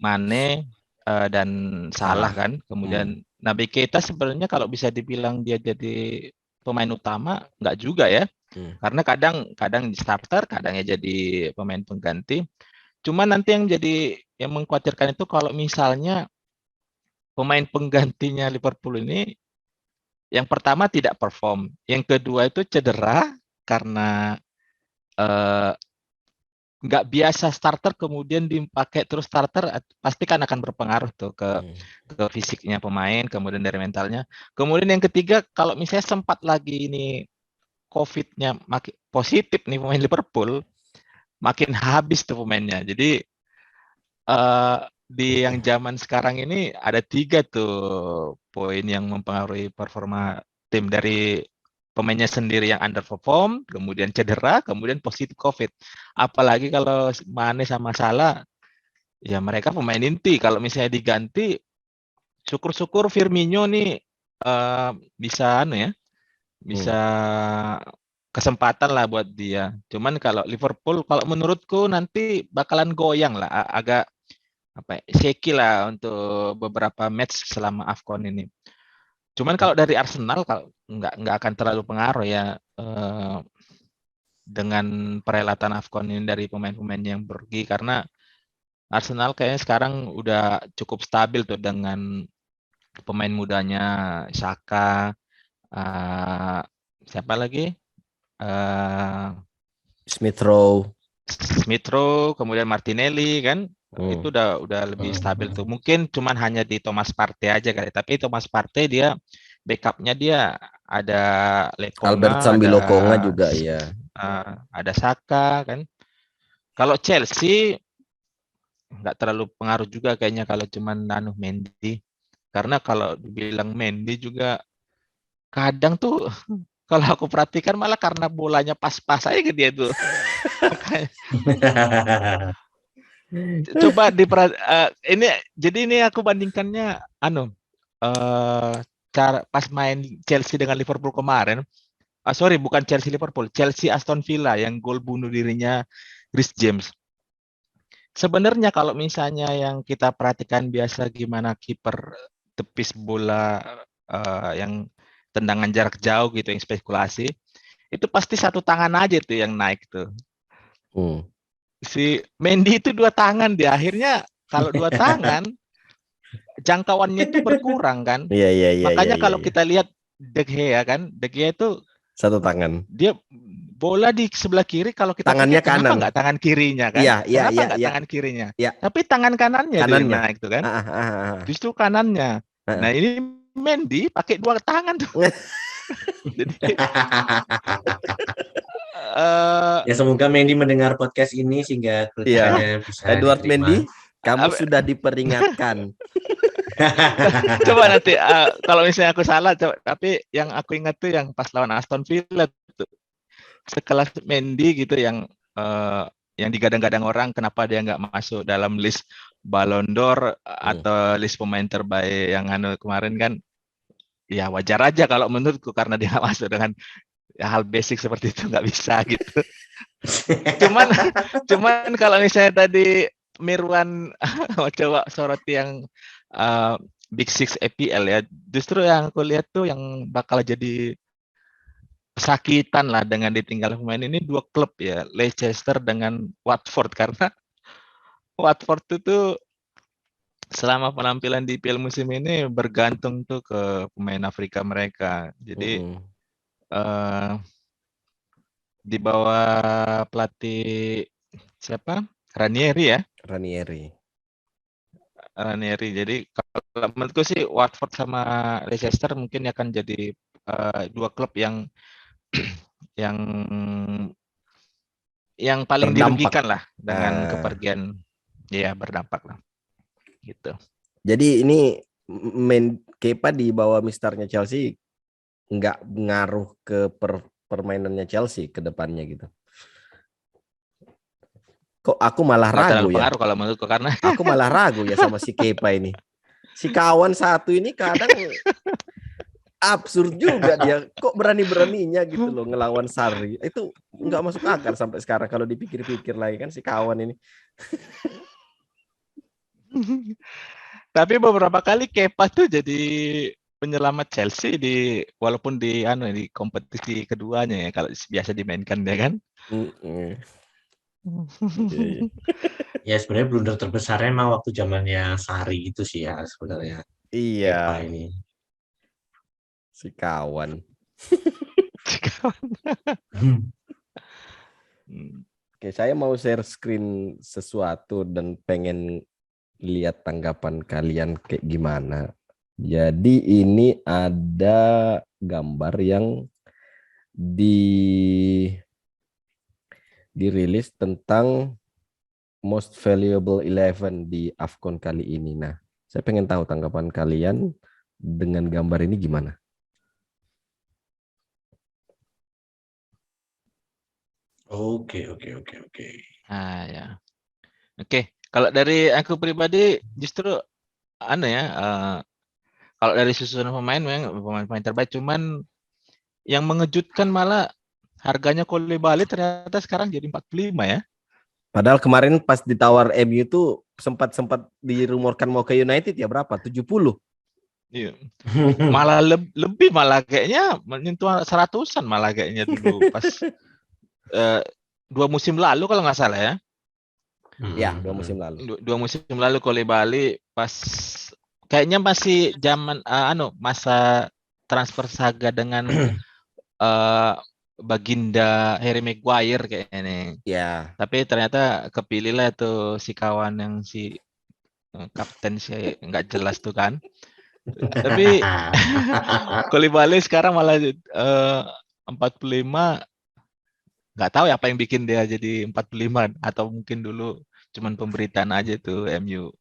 [SPEAKER 3] Mane dan Salah kan. Kemudian Naby Keita sebenarnya kalau bisa dibilang dia jadi pemain utama nggak juga ya. Karena kadang starter, kadangnya jadi pemain pengganti. Cuma nanti yang mengkhawatirkan itu kalau misalnya pemain penggantinya Liverpool ini yang pertama tidak perform, yang kedua itu cedera karena nggak biasa starter kemudian dipakai terus starter pasti kan akan berpengaruh tuh ke fisiknya pemain, kemudian dari mentalnya. Kemudian yang ketiga kalau misalnya sempat lagi ini COVID-nya makin positif nih pemain Liverpool, makin habis tuh pemainnya. Jadi di yang zaman sekarang ini ada 3 tuh poin yang mempengaruhi performa tim, dari pemainnya sendiri yang underperform, kemudian cedera, kemudian positif COVID. Apalagi kalau Mane sama Salah, ya mereka pemain inti. Kalau misalnya diganti, syukur-syukur Firmino nih bisa bisa kesempatan lah buat dia. Cuman kalau Liverpool, kalau menurutku nanti bakalan goyang lah, agak shaky lah untuk beberapa match selama AFCON ini. Cuman kalau dari Arsenal kalau nggak akan terlalu pengaruh ya dengan perhelatan AFCON ini dari pemain-pemain yang pergi, karena Arsenal kayaknya sekarang udah cukup stabil tuh dengan pemain mudanya Saka, siapa lagi?
[SPEAKER 1] Smith Rowe,
[SPEAKER 3] kemudian Martinelli kan. Itu udah lebih stabil tuh. Mungkin cuman hanya di Thomas Partey aja kali. Tapi Thomas Partey dia backupnya dia ada Lekonga,
[SPEAKER 1] Albert Sambi-Lokonga juga ya.
[SPEAKER 3] Ada Saka kan. Kalau Chelsea nggak terlalu pengaruh juga kayaknya kalau cuman Mendy. Karena kalau dibilang Mendy juga kadang tuh kalau aku perhatikan malah karena bolanya pas-pas aja ke dia tuh. Coba ini aku bandingkannya cara pas main Chelsea dengan Liverpool kemarin. Sorry, bukan Chelsea Liverpool, Chelsea Aston Villa yang gol bunuh dirinya Reece James. Sebenarnya kalau misalnya yang kita perhatikan biasa gimana kiper tepis bola yang tendangan jarak jauh gitu yang spekulasi, itu pasti satu tangan aja tuh yang naik tuh. Si Mendy itu 2 tangan dia. Akhirnya kalau 2 tangan jangkauannya itu berkurang kan. Makanya kalau kita lihat De Gea kan, De Gea itu
[SPEAKER 1] 1 tangan.
[SPEAKER 3] Dia bola di sebelah kiri, kalau kita
[SPEAKER 1] tangannya
[SPEAKER 3] pikir, kenapa nggak tangan kirinya kan? Kenapa nggak tangan kirinya? Tapi tangan kanannya dia naik itu kan. Justru kanannya. Nah ini Mendy pakai 2 tangan tuh. Jadi
[SPEAKER 2] Ya semoga Mendy mendengar podcast ini sehingga
[SPEAKER 1] Iya.
[SPEAKER 2] keputusannya bisa
[SPEAKER 1] Edward
[SPEAKER 2] diterima.
[SPEAKER 1] Mendy, kamu
[SPEAKER 3] Apa-
[SPEAKER 1] sudah diperingatkan.
[SPEAKER 3] coba nanti kalau misalnya aku salah, tapi yang aku ingat tuh yang pas lawan Aston Villa tuh sekelas Mendy gitu yang digadang-gadang orang kenapa dia nggak masuk dalam list Ballon d'Or atau list pemain terbaik yang kemarin kan, ya wajar aja kalau menurutku karena dia nggak masuk dengan hal basic seperti itu, nggak bisa gitu. Cuman kalau misalnya tadi Mirwan coba soroti yang Big Six EPL ya, justru yang aku lihat tuh yang bakal jadi kesakitan lah dengan ditinggal pemain ini dua klub ya, Leicester dengan Watford, karena Watford itu selama penampilan di IPL musim ini bergantung tuh ke pemain Afrika mereka. Jadi di bawah pelatih siapa? Ranieri ya.
[SPEAKER 1] Ranieri.
[SPEAKER 3] Jadi kalau menurutku sih Watford sama Leicester mungkin akan jadi dua klub yang yang paling
[SPEAKER 1] Berdampak.
[SPEAKER 3] dirugikan lah dengan kepergian, ya berdampak lah gitu.
[SPEAKER 1] Jadi ini Kepa di bawah misternya Chelsea nggak ngaruh ke permainannya Chelsea ke depannya gitu. Kok aku malah
[SPEAKER 3] Nggak terlalu
[SPEAKER 1] ragu ya?
[SPEAKER 3] pengaruh kalau menurutku, karena
[SPEAKER 1] Aku malah ragu ya sama si Kepa ini. Si kawan satu ini kadang absurd juga dia. Kok berani-beraninya gitu loh ngelawan Sarri. Itu nggak masuk akal sampai sekarang kalau dipikir-pikir lagi kan si kawan ini.
[SPEAKER 3] tapi beberapa kali Kepa tuh jadi penyelamat Chelsea walaupun di kompetisi keduanya ya, kalau biasa dimainkan dia kan.
[SPEAKER 2] Ya sebenarnya blunder terbesarnya emang waktu zamannya Sarri itu sih ya sebenarnya. Kepa
[SPEAKER 1] Iya.
[SPEAKER 2] ini.
[SPEAKER 1] Si kawan. Oke, saya mau share screen sesuatu dan pengen lihat tanggapan kalian kayak gimana. Jadi ini ada gambar yang dirilis tentang most valuable 11 di AFCON kali ini. Nah, saya pengen tahu tanggapan kalian dengan gambar ini gimana?
[SPEAKER 2] Oke.
[SPEAKER 3] Ya. Oke, kalau dari aku pribadi justru kalau dari susunan pemain memang pemain terbaik, cuman yang mengejutkan malah harganya Koulibaly ternyata sekarang jadi 45 ya.
[SPEAKER 1] Padahal kemarin pas ditawar MU tuh sempat dirumorkan mau ke United ya berapa? 70.
[SPEAKER 3] Iya. Malah lebih malah kayaknya menyentuh 100-an malah kayaknya dulu pas 2 musim lalu kalau nggak salah ya.
[SPEAKER 1] Ya, 2 musim lalu.
[SPEAKER 3] 2 musim lalu Koulibaly pas kayaknya masih zaman masa transfer saga dengan Baginda Harry Maguire kayaknya nih.
[SPEAKER 1] Ya.
[SPEAKER 3] Tapi ternyata kepilih lah tuh si kawan yang si kapten sih nggak jelas tuh kan. Tapi Koulibaly sekarang malah 45, nggak tahu ya apa yang bikin dia jadi 45, atau mungkin dulu cuman pemberitaan aja tuh MU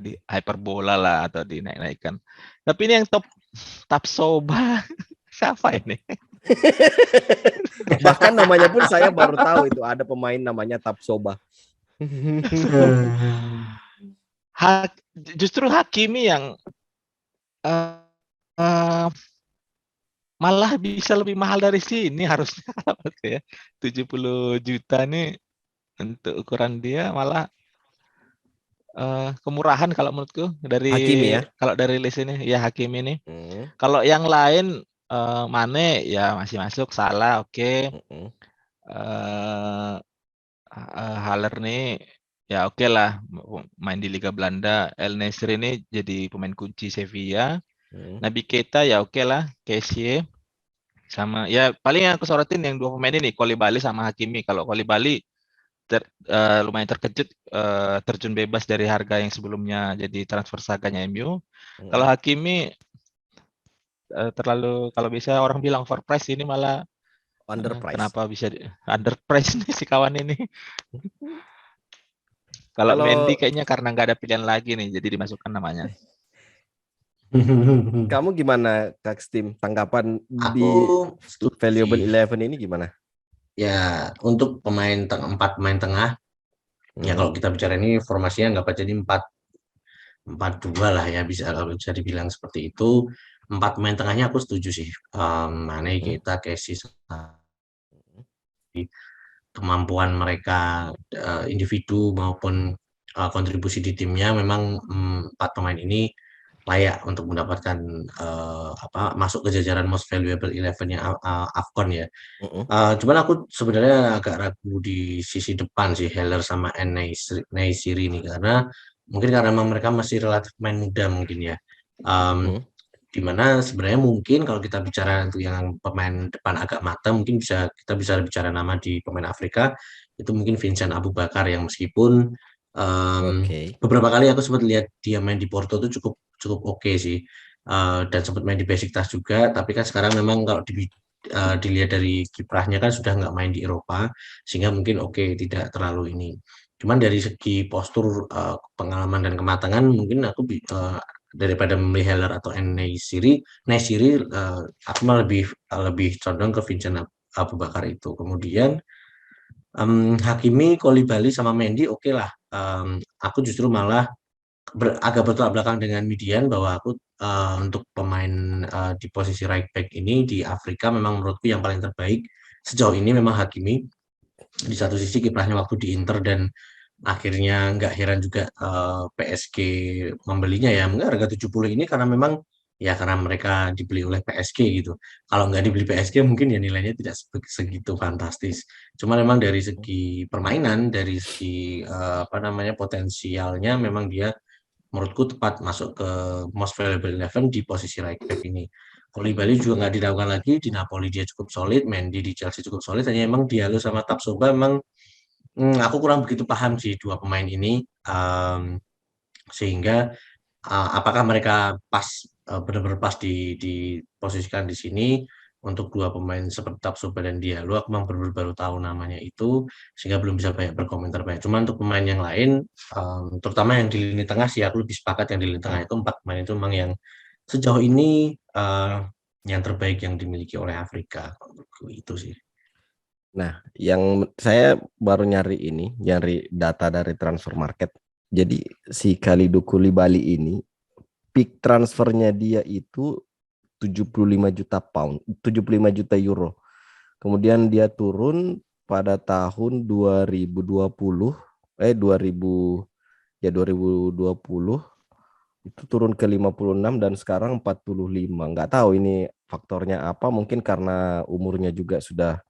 [SPEAKER 3] di hyperbola lah atau dinaik-naikkan. Tapi ini yang top soba siapa ini?
[SPEAKER 1] Bahkan namanya pun saya baru tahu itu ada pemain namanya Tapsoba.
[SPEAKER 3] Justru Hakimi yang malah bisa lebih mahal dari sini harusnya ya. 70 juta nih untuk ukuran dia malah kemurahan kalau menurutku dari
[SPEAKER 1] Hakimi ya.
[SPEAKER 3] Kalau dari list ini ya Hakimi ini. Kalau yang lain Mane ya masih masuk, Salah oke. Haller nih ya oke lah, main di Liga Belanda. El Nesri ini jadi pemain kunci Sevilla. Naby Keita ya oke lah, Kessie sama ya paling yang aku sorotin yang 2 pemain ini, Koulibaly sama Hakimi. Kalau Koulibaly lumayan terkejut terjun bebas dari harga yang sebelumnya jadi transfer saganya MU. Kalau Hakimi terlalu, kalau bisa orang bilang overpriced, ini malah
[SPEAKER 1] Underprice.
[SPEAKER 3] Kenapa bisa underprice nih si kawan ini? Kalau
[SPEAKER 1] Kalau
[SPEAKER 3] Mendy kayaknya karena nggak ada pilihan lagi nih, jadi dimasukkan namanya.
[SPEAKER 1] kamu gimana Kak Steam, tanggapan
[SPEAKER 2] Aku
[SPEAKER 1] di
[SPEAKER 2] setuju
[SPEAKER 1] Valuable
[SPEAKER 2] sih.
[SPEAKER 1] 11 ini gimana?
[SPEAKER 2] Ya, untuk empat pemain tengah, ya kalau kita bicara ini formasinya nggak apa jadi 4-4-2 lah ya, bisa kalau bisa dibilang seperti itu. 4 pemain tengahnya aku setuju sih. Mane, Keita, Kessie, kemampuan mereka individu maupun kontribusi di timnya memang 4 pemain ini layak untuk mendapatkan masuk ke jajaran most valuable 11-nya AFCON ya. Cuman aku sebenarnya agak ragu di sisi depan sih Heller sama Neysiri ini karena mungkin karena memang mereka masih relatif main muda mungkin ya. Di mana sebenarnya mungkin kalau kita bicara untuk yang pemain depan agak matang mungkin kita bisa bicara nama di pemain Afrika itu mungkin Vincent Abu Bakar yang meskipun beberapa kali aku sempat lihat dia main di Porto itu cukup cukup oke sih. Dan sempat main di Besiktas juga tapi kan sekarang memang kalau dilihat dari kiprahnya kan sudah nggak main di Eropa sehingga mungkin oke tidak terlalu ini. Cuman dari segi postur pengalaman dan kematangan mungkin daripada memilih Heller atau Neysiri aku malah lebih condong ke Vincent Abu Bakar itu. Kemudian Hakimi, Koulibaly sama Mendy oke lah. Aku justru malah agak bertolak belakang dengan Midian bahwa aku untuk pemain di posisi right back ini di Afrika memang menurutku yang paling terbaik sejauh ini memang Hakimi. Di satu sisi kiprahnya waktu di Inter dan akhirnya nggak heran juga PSG membelinya ya mungkin harga 70 ini karena memang ya karena mereka dibeli oleh PSG gitu. Kalau nggak dibeli PSG mungkin ya nilainya tidak segitu fantastis. Cuma memang dari segi permainan, dari segi potensialnya memang dia menurutku tepat masuk ke most valuable 11 di posisi right back ini. Koulibaly juga nggak diragukan lagi, di Napoli dia cukup solid, Mendy di Chelsea cukup solid, hanya emang Diallo sama Tapsoba memang aku kurang begitu paham sih dua pemain ini, sehingga apakah mereka benar-benar pas diposisikan di sini untuk dua pemain seperti Tapsoba dan Diallo, aku memang benar-benar baru tahu namanya itu, sehingga belum bisa banyak berkomentar banyak. Cuma untuk pemain yang lain, terutama yang di lini tengah sih, aku lebih sepakat yang di lini tengah itu 4 pemain itu memang yang sejauh ini yang terbaik yang dimiliki oleh Afrika. Itu sih.
[SPEAKER 1] Nah, yang saya baru nyari data dari transfer market. Jadi si Kalidou Koulibaly ini peak transfernya dia itu 75 juta pound, 75 juta euro. Kemudian dia turun pada tahun 2020 itu turun ke 56 dan sekarang 45. Nggak tahu ini faktornya apa, mungkin karena umurnya juga sudah.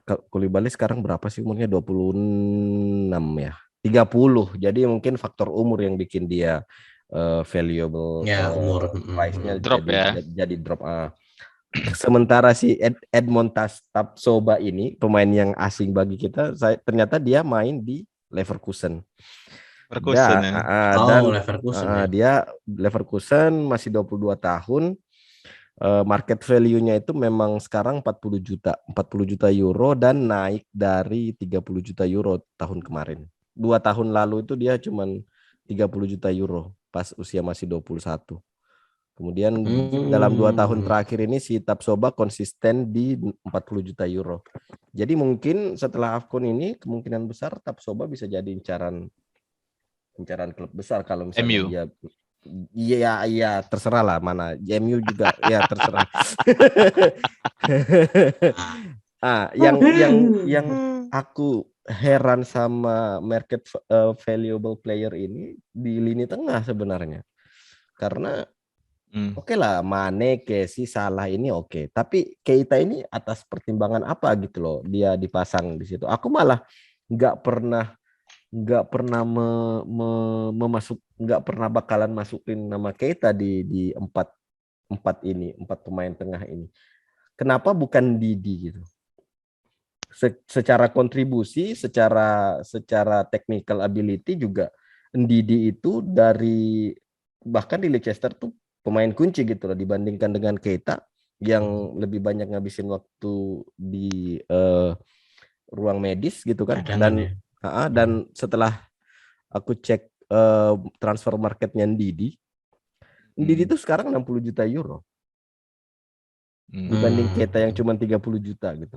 [SPEAKER 1] Koulibaly sekarang berapa sih umurnya? 26 ya. 30. Jadi mungkin faktor umur yang bikin dia valuable
[SPEAKER 2] Ya, umur.
[SPEAKER 1] price-nya
[SPEAKER 3] Drop ya.
[SPEAKER 1] jadi drop. Sementara si Edmond Tapsoba ini pemain yang asing bagi kita, ternyata dia main di Leverkusen.
[SPEAKER 3] Leverkusen ya.
[SPEAKER 1] Dan
[SPEAKER 2] Leverkusen ya.
[SPEAKER 1] dia Leverkusen masih 22 tahun. Market value-nya itu memang sekarang 40 juta euro dan naik dari 30 juta euro tahun kemarin. 2 tahun lalu itu dia cuman 30 juta euro pas usia masih 21. Kemudian dalam 2 tahun terakhir ini si Tapsoba konsisten di 40 juta euro. Jadi mungkin setelah AFCON ini kemungkinan besar Tapsoba bisa jadi incaran klub besar kalau misalnya
[SPEAKER 3] MU.
[SPEAKER 1] dia. Iya terserah lah mana. MU juga ya terserah. Yang aku heran sama market valuable player ini di lini tengah sebenarnya. Karena oke lah Mane, Kessie, Salah ini oke. Tapi Keita ini atas pertimbangan apa gitu loh dia dipasang di situ. Aku malah nggak pernah bakalan masukin nama Keita di empat pemain tengah ini. Kenapa bukan Didi gitu? Secara kontribusi, secara technical ability juga Didi itu bahkan di Leicester tuh pemain kunci gitu loh dibandingkan dengan Keita. yang lebih banyak ngabisin waktu di ruang medis gitu kan.
[SPEAKER 2] Cadangan ya.
[SPEAKER 1] Dan setelah aku cek transfer marketnya Ndidi tuh sekarang 60 juta euro dibanding Keita yang cuma 30 juta gitu.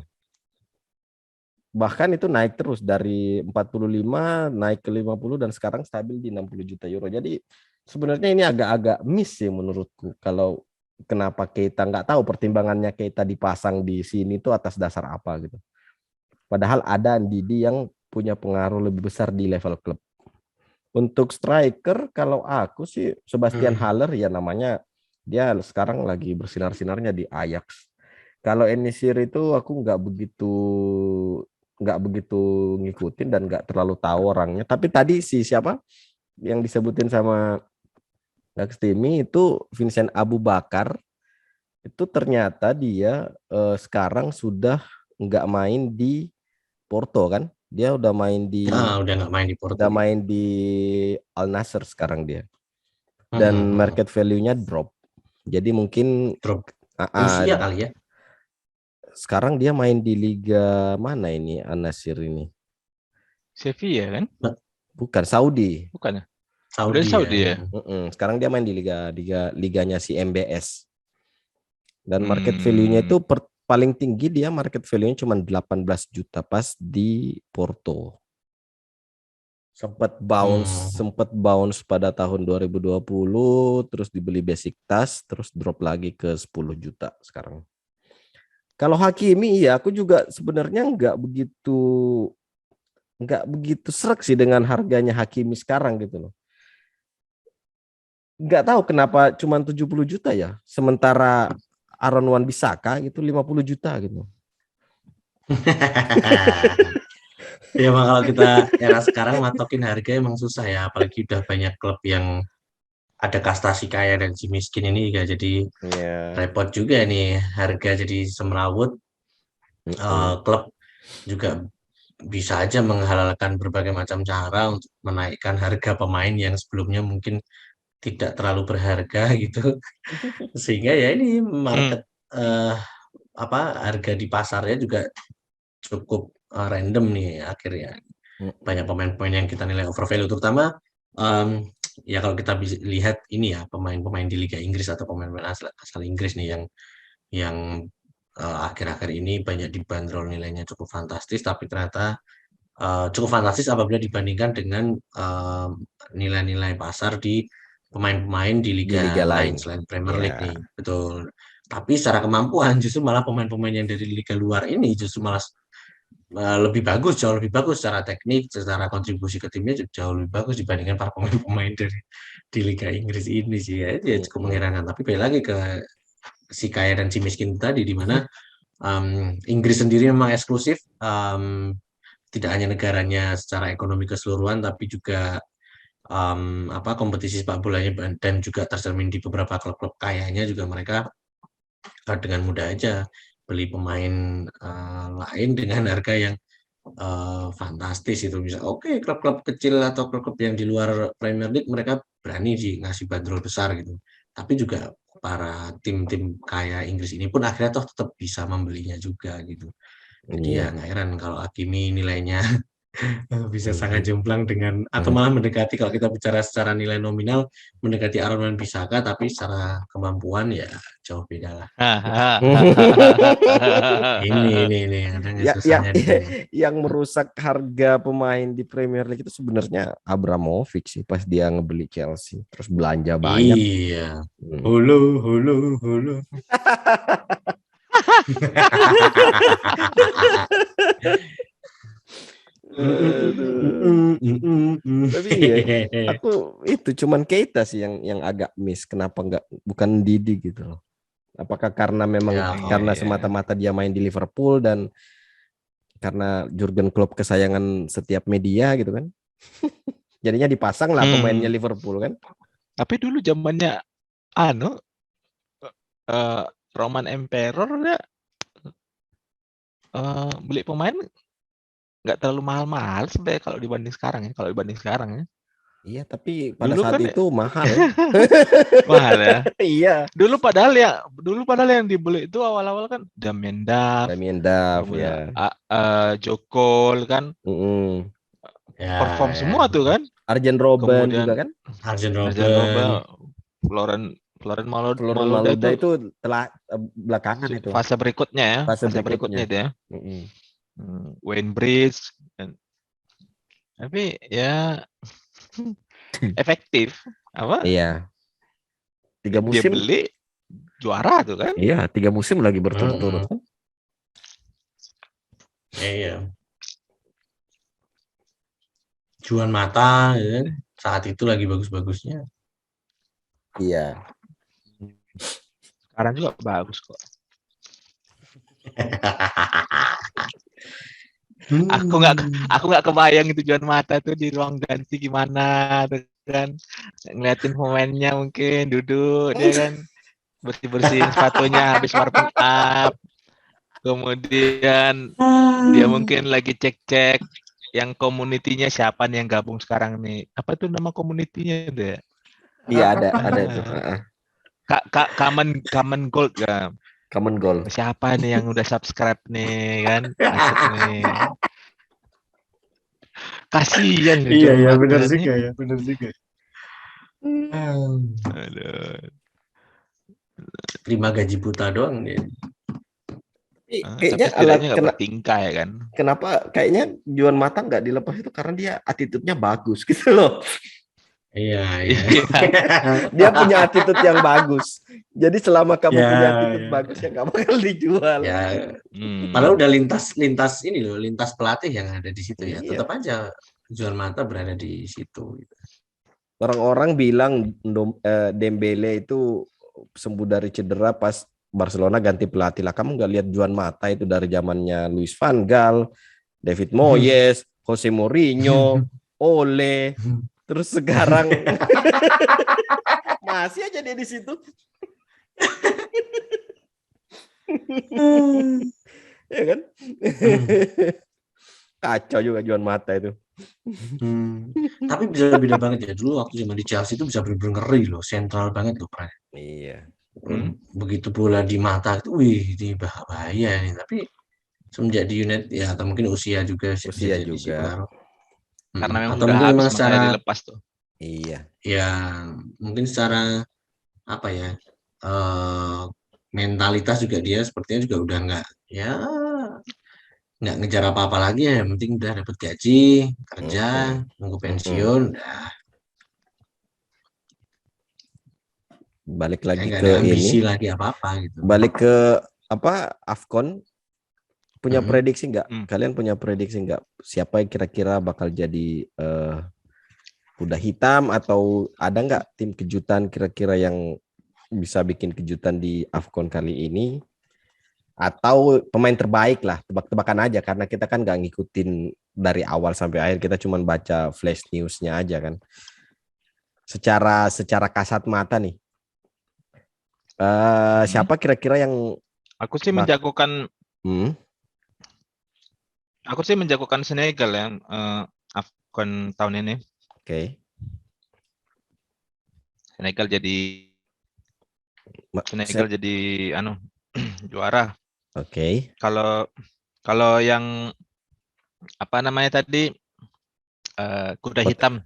[SPEAKER 1] Bahkan itu naik terus dari 45 naik ke 50 dan sekarang stabil di 60 juta euro. Jadi sebenarnya ini agak-agak miss sih menurutku. Kalau kenapa Keita, nggak tahu pertimbangannya Keita dipasang di sini tuh atas dasar apa gitu. Padahal ada Ndidi yang punya pengaruh lebih besar di level klub. Untuk striker kalau aku sih Sebastian Haller ya namanya, dia sekarang lagi bersinar-sinarnya di Ajax. Kalau Enisir itu aku nggak begitu ngikutin dan nggak terlalu tahu orangnya. Tapi tadi siapa yang disebutin sama Dax Timi itu Vincent Abu Bakar, itu ternyata dia sekarang sudah nggak main di Porto kan? Dia udah main di
[SPEAKER 2] Udah nggak main di Porto.
[SPEAKER 1] Al Nassr sekarang dia. Dan market value-nya drop. Jadi mungkin
[SPEAKER 2] drop usia kali ya.
[SPEAKER 1] Sekarang dia main di liga mana ini Al-Nassr ini?
[SPEAKER 3] Sevilla kan?
[SPEAKER 1] Bukan, Saudi.
[SPEAKER 3] Bukan ya?
[SPEAKER 2] Saudi
[SPEAKER 3] ya.
[SPEAKER 1] Sekarang dia main di liganya si MBS. Dan market value-nya itu paling tinggi dia market value-nya cuma 18 juta pas di Porto. Sempat bounce pada tahun 2020, terus dibeli Besiktas, terus drop lagi ke 10 juta sekarang. Kalau Hakimi ya aku juga sebenarnya nggak begitu srek sih dengan harganya Hakimi sekarang gitu loh. Nggak tahu kenapa cuma 70 juta ya, sementara Aaron Wan-Bissaka gitu 50 juta gitu.
[SPEAKER 2] Ya emang kalau kita era sekarang matokin harga emang susah ya, apalagi udah banyak klub yang ada kasta si kaya dan si miskin ini ya, jadi repot juga nih harga jadi semrawut. Klub juga bisa aja menghalalkan berbagai macam cara untuk menaikkan harga pemain yang sebelumnya mungkin tidak terlalu berharga gitu, sehingga ya ini market harga di pasarnya juga cukup random nih akhirnya. Banyak pemain-pemain yang kita nilai overvalue, terutama ya kalau kita bisa lihat ini ya pemain-pemain di Liga Inggris atau pemain-pemain asal Inggris nih yang akhir-akhir ini banyak dibanderol nilainya cukup fantastis, tapi ternyata cukup fantastis apabila dibandingkan dengan nilai-nilai pasar di pemain-pemain di liga lain selain Premier League nih. Betul. Tapi secara kemampuan justru malah pemain-pemain yang dari liga luar ini justru malah jauh lebih bagus secara teknik, secara kontribusi ke timnya jauh lebih bagus dibandingkan para pemain-pemain di Liga Inggris ini sih ya. Itu ya cukup mengherankan. Tapi balik lagi ke si kaya dan si miskin tadi, di mana Inggris sendiri memang eksklusif, tidak hanya negaranya secara ekonomi keseluruhan, tapi juga kompetisi sepak bolanya dan juga tercermin di beberapa klub-klub kayanya juga mereka dengan mudah aja beli pemain lain dengan harga yang fantastis itu bisa. Oke, klub-klub kecil atau klub-klub yang di luar Premier League mereka berani sih ngasih bandrol besar gitu. Tapi juga para tim-tim kaya Inggris ini pun akhirnya toh tetap bisa membelinya juga gitu. Jadi ya nggak heran kalau Hakimi nilainya bisa sangat jomplang dengan atau malah mendekati, kalau kita bicara secara nilai nominal mendekati Aaron Wan-Bissaka, tapi secara kemampuan ya jauh beda lah. ini ada susahnya
[SPEAKER 1] yang merusak harga pemain di Premier League itu sebenarnya Abramovich sih pas dia ngebeli Chelsea terus belanja banyak.
[SPEAKER 2] Iya. Hulu.
[SPEAKER 1] Tapi iya, aku itu cuman Keita sih yang agak miss, kenapa bukan Didi gitu loh. Apakah karena memang karena semata-mata dia main di Liverpool dan karena Jurgen Klopp kesayangan setiap media gitu kan. Jadinya dipasang lah pemainnya Liverpool kan.
[SPEAKER 3] Tapi dulu zamannya Roman Emperor ya beli pemain nggak terlalu mahal-mahal sebenarnya kalau dibanding sekarang ya.
[SPEAKER 1] Iya, tapi pada
[SPEAKER 3] Dulu
[SPEAKER 1] saat
[SPEAKER 3] kan
[SPEAKER 1] itu mahal.
[SPEAKER 3] mahal ya.
[SPEAKER 1] Iya.
[SPEAKER 3] Dulu padahal yang dibeli itu awal-awal kan Damien Duff,
[SPEAKER 1] Damien Duff
[SPEAKER 3] kemudian
[SPEAKER 1] ya.
[SPEAKER 3] Jokol kan
[SPEAKER 1] Mm-mm.
[SPEAKER 2] Ya,
[SPEAKER 3] perform
[SPEAKER 2] ya.
[SPEAKER 3] semua tuh kan.
[SPEAKER 1] Arjen Robben juga
[SPEAKER 3] Kemudian
[SPEAKER 1] kan.
[SPEAKER 2] Arjen
[SPEAKER 3] Arjen
[SPEAKER 2] Robben.
[SPEAKER 3] Robben, Floren
[SPEAKER 1] Florian
[SPEAKER 3] Malouda
[SPEAKER 1] Malouda
[SPEAKER 3] itu
[SPEAKER 1] itu telah belakangan itu.
[SPEAKER 3] fase berikutnya ya,
[SPEAKER 1] Fase
[SPEAKER 3] fase berikutnya
[SPEAKER 1] berikutnya.
[SPEAKER 3] itu ya.
[SPEAKER 1] Mm-mm.
[SPEAKER 3] Wayne Bridge. Tapi ya efektif. Apa?
[SPEAKER 1] Iya. 3
[SPEAKER 3] Dia
[SPEAKER 1] musim.
[SPEAKER 3] beli juara tuh kan.
[SPEAKER 1] Iya, 3 musim lagi berturut-turut.
[SPEAKER 2] Iya. Juan Mata ya kan? Saat itu lagi bagus-bagusnya.
[SPEAKER 1] Iya.
[SPEAKER 3] Sekarang juga bagus kok. Aku nggak kebayang itu Juan Mata tuh di ruang ganti gimana tuh kan. Ngeliatin pemainnya mungkin duduk dia kan bersih-bersihin sepatunya habis warming up. Kemudian dia mungkin lagi cek-cek yang komunitinya siapa nih yang gabung sekarang nih. Apa tuh nama komunitinya deh?
[SPEAKER 1] Iya ada itu.
[SPEAKER 3] Common Gold kan.
[SPEAKER 1] Common Goal.
[SPEAKER 3] Siapa nih yang udah subscribe nih kan? Masuk nih. Kasihan nih
[SPEAKER 2] Iya
[SPEAKER 3] Juan
[SPEAKER 2] ya
[SPEAKER 3] Mata
[SPEAKER 2] benar
[SPEAKER 3] nih.
[SPEAKER 2] juga ya, benar juga.
[SPEAKER 3] Aduh.
[SPEAKER 2] Terima gaji buta doang dia.
[SPEAKER 1] Kayaknya
[SPEAKER 3] Tapi setidaknya nggak bertingkah ya kan.
[SPEAKER 1] kenapa kayaknya Juan Mata nggak dilepas itu karena dia attitude-nya bagus gitu loh.
[SPEAKER 2] Iya, iya.
[SPEAKER 1] Dia punya attitude yang bagus. Jadi selama kamu
[SPEAKER 2] Ya,
[SPEAKER 1] punya attitude
[SPEAKER 2] ya.
[SPEAKER 1] bagus ya nggak bakal dijual.
[SPEAKER 2] Ya, padahal udah lintas ini loh, lintas pelatih yang ada di situ ya.
[SPEAKER 1] Iya.
[SPEAKER 2] Tetap aja Juan Mata berada di situ.
[SPEAKER 1] Orang-orang bilang Dembele itu sembuh dari cedera pas Barcelona ganti pelatih lah. Kamu nggak lihat Juan Mata itu dari zamannya Luis Van Gaal, David Moyes, Jose Mourinho, Ole, terus sekarang masih aja dia di situ. Ya kan? Kacau juga Juan Mata itu.
[SPEAKER 2] Tapi bisa beda banget ya. Dulu waktu zaman di Chelsea itu bisa bener-bener ngeri loh, sentral banget loh, Pran.
[SPEAKER 1] Iya.
[SPEAKER 2] Begitu bola di mata itu, wih, ini bahaya nih. Tapi semenjak di United ya, atau mungkin usia juga bisa
[SPEAKER 1] Usia
[SPEAKER 2] jadi sih
[SPEAKER 1] juga.
[SPEAKER 2] pengaruh.
[SPEAKER 3] Karena memang
[SPEAKER 2] Atau
[SPEAKER 3] udah
[SPEAKER 2] mungkin
[SPEAKER 3] habis
[SPEAKER 2] memang
[SPEAKER 3] makanya
[SPEAKER 2] secara
[SPEAKER 3] dilepas tuh.
[SPEAKER 1] Iya.
[SPEAKER 2] ya mungkin secara apa ya mentalitas juga dia sepertinya juga udah nggak ngejar apa-apa lagi ya. Yang penting udah dapat gaji, kerja, nunggu pensiun, udah.
[SPEAKER 1] Balik lagi
[SPEAKER 2] Nggak
[SPEAKER 1] ke
[SPEAKER 2] ada ambisi
[SPEAKER 1] ini.
[SPEAKER 2] lagi apa-apa gitu.
[SPEAKER 1] Balik ke apa AFCON. Punya prediksi nggak?
[SPEAKER 3] Hmm.
[SPEAKER 1] Kalian punya prediksi nggak? Siapa yang kira-kira bakal jadi kuda hitam atau ada nggak tim kejutan kira-kira yang bisa bikin kejutan di AFCON kali ini? Atau pemain terbaik lah, tebak-tebakan aja karena kita kan nggak ngikutin dari awal sampai akhir, kita cuma baca flash newsnya aja kan. Secara kasat mata nih, siapa kira-kira yang
[SPEAKER 3] Aku sih menjagokan Senegal yang AFCON tahun ini.
[SPEAKER 1] Oke.
[SPEAKER 3] Senegal jadi juara.
[SPEAKER 1] Oke.
[SPEAKER 3] Kalau yang apa namanya tadi kuda hitam.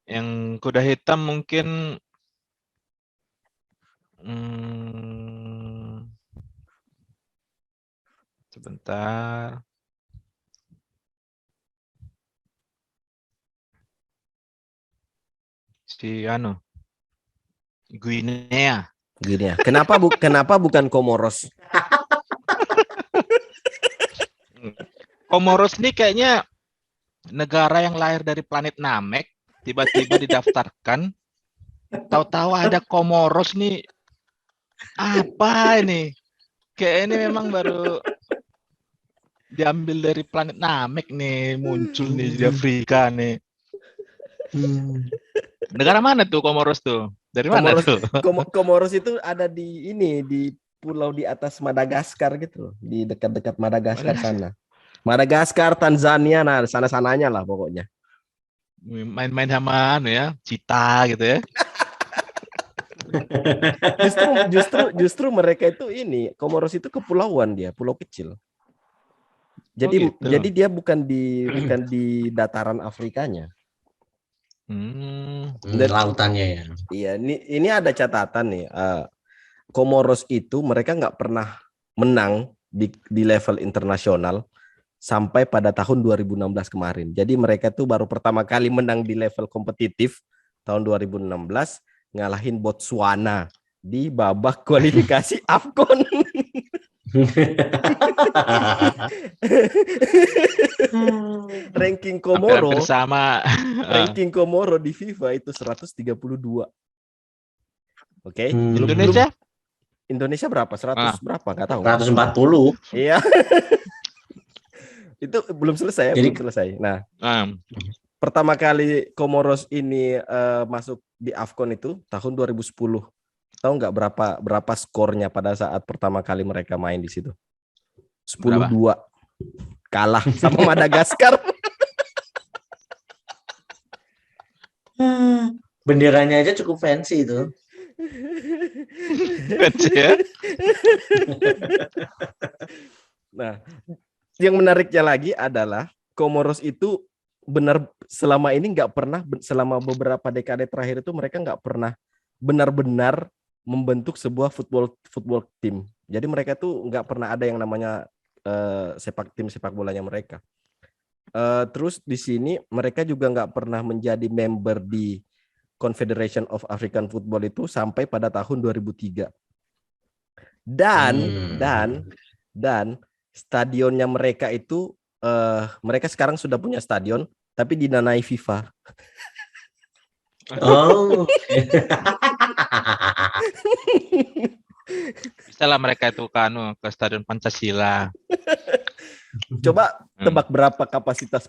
[SPEAKER 3] Yang kuda hitam mungkin sebentar. Si Guinea.
[SPEAKER 1] Kenapa bukan Comoros?
[SPEAKER 3] Comoros nih kayaknya negara yang lahir dari planet Namek, tiba-tiba didaftarkan. Tahu-tahu ada Comoros nih. Apa ini? Kayak ini memang baru diambil dari planet Namek nih, muncul nih di Afrika nih. Negara mana tuh Comoros tuh? Dari mana tuh?
[SPEAKER 1] Comoros itu ada di pulau di atas Madagaskar gitu loh, di dekat-dekat Madagaskar sana. Madagaskar, Tanzania, nah sana-sananya lah pokoknya.
[SPEAKER 3] Main-main sama Cita gitu ya.
[SPEAKER 1] Justru mereka itu Komoros itu kepulauan dia, pulau kecil. Jadi
[SPEAKER 3] gitu.
[SPEAKER 1] jadi dia bukan di dataran Afrikanya.
[SPEAKER 2] Lautannya ya.
[SPEAKER 1] Iya, ini ada catatan nih. Komoros itu mereka nggak pernah menang di level internasional sampai pada tahun 2016 kemarin. Jadi mereka tuh baru pertama kali menang di level kompetitif tahun 2016 ngalahin Botswana di babak kualifikasi AFCON. Ranking Komoro
[SPEAKER 3] Hampir sama.
[SPEAKER 1] ranking Komoro di FIFA itu 132. Oke.
[SPEAKER 3] Indonesia?
[SPEAKER 1] Indonesia berapa? 100 berapa? Enggak tahu.
[SPEAKER 2] 140.
[SPEAKER 1] Iya. Itu belum selesai. Nah, pertama kali Komoros ini masuk di AFCON itu tahun 2010. Tahu nggak berapa skornya pada saat pertama kali mereka main di situ? 10-2. Kalah sama Madagaskar.
[SPEAKER 2] Benderanya aja cukup fancy itu.
[SPEAKER 3] Fancy ya.
[SPEAKER 1] Nah, yang menariknya lagi adalah Komoros itu selama ini nggak pernah, selama beberapa dekade terakhir itu mereka nggak pernah benar-benar membentuk sebuah football team. Jadi mereka tuh nggak pernah ada yang namanya tim sepak bolanya mereka. Terus di sini mereka juga nggak pernah menjadi member di Confederation of African Football itu sampai pada tahun 2003. Dan stadionnya mereka itu mereka sekarang sudah punya stadion tapi didanai FIFA.
[SPEAKER 2] Oh.
[SPEAKER 3] Bisa lah mereka itu ke Stadion Pancasila.
[SPEAKER 1] Coba tebak berapa kapasitas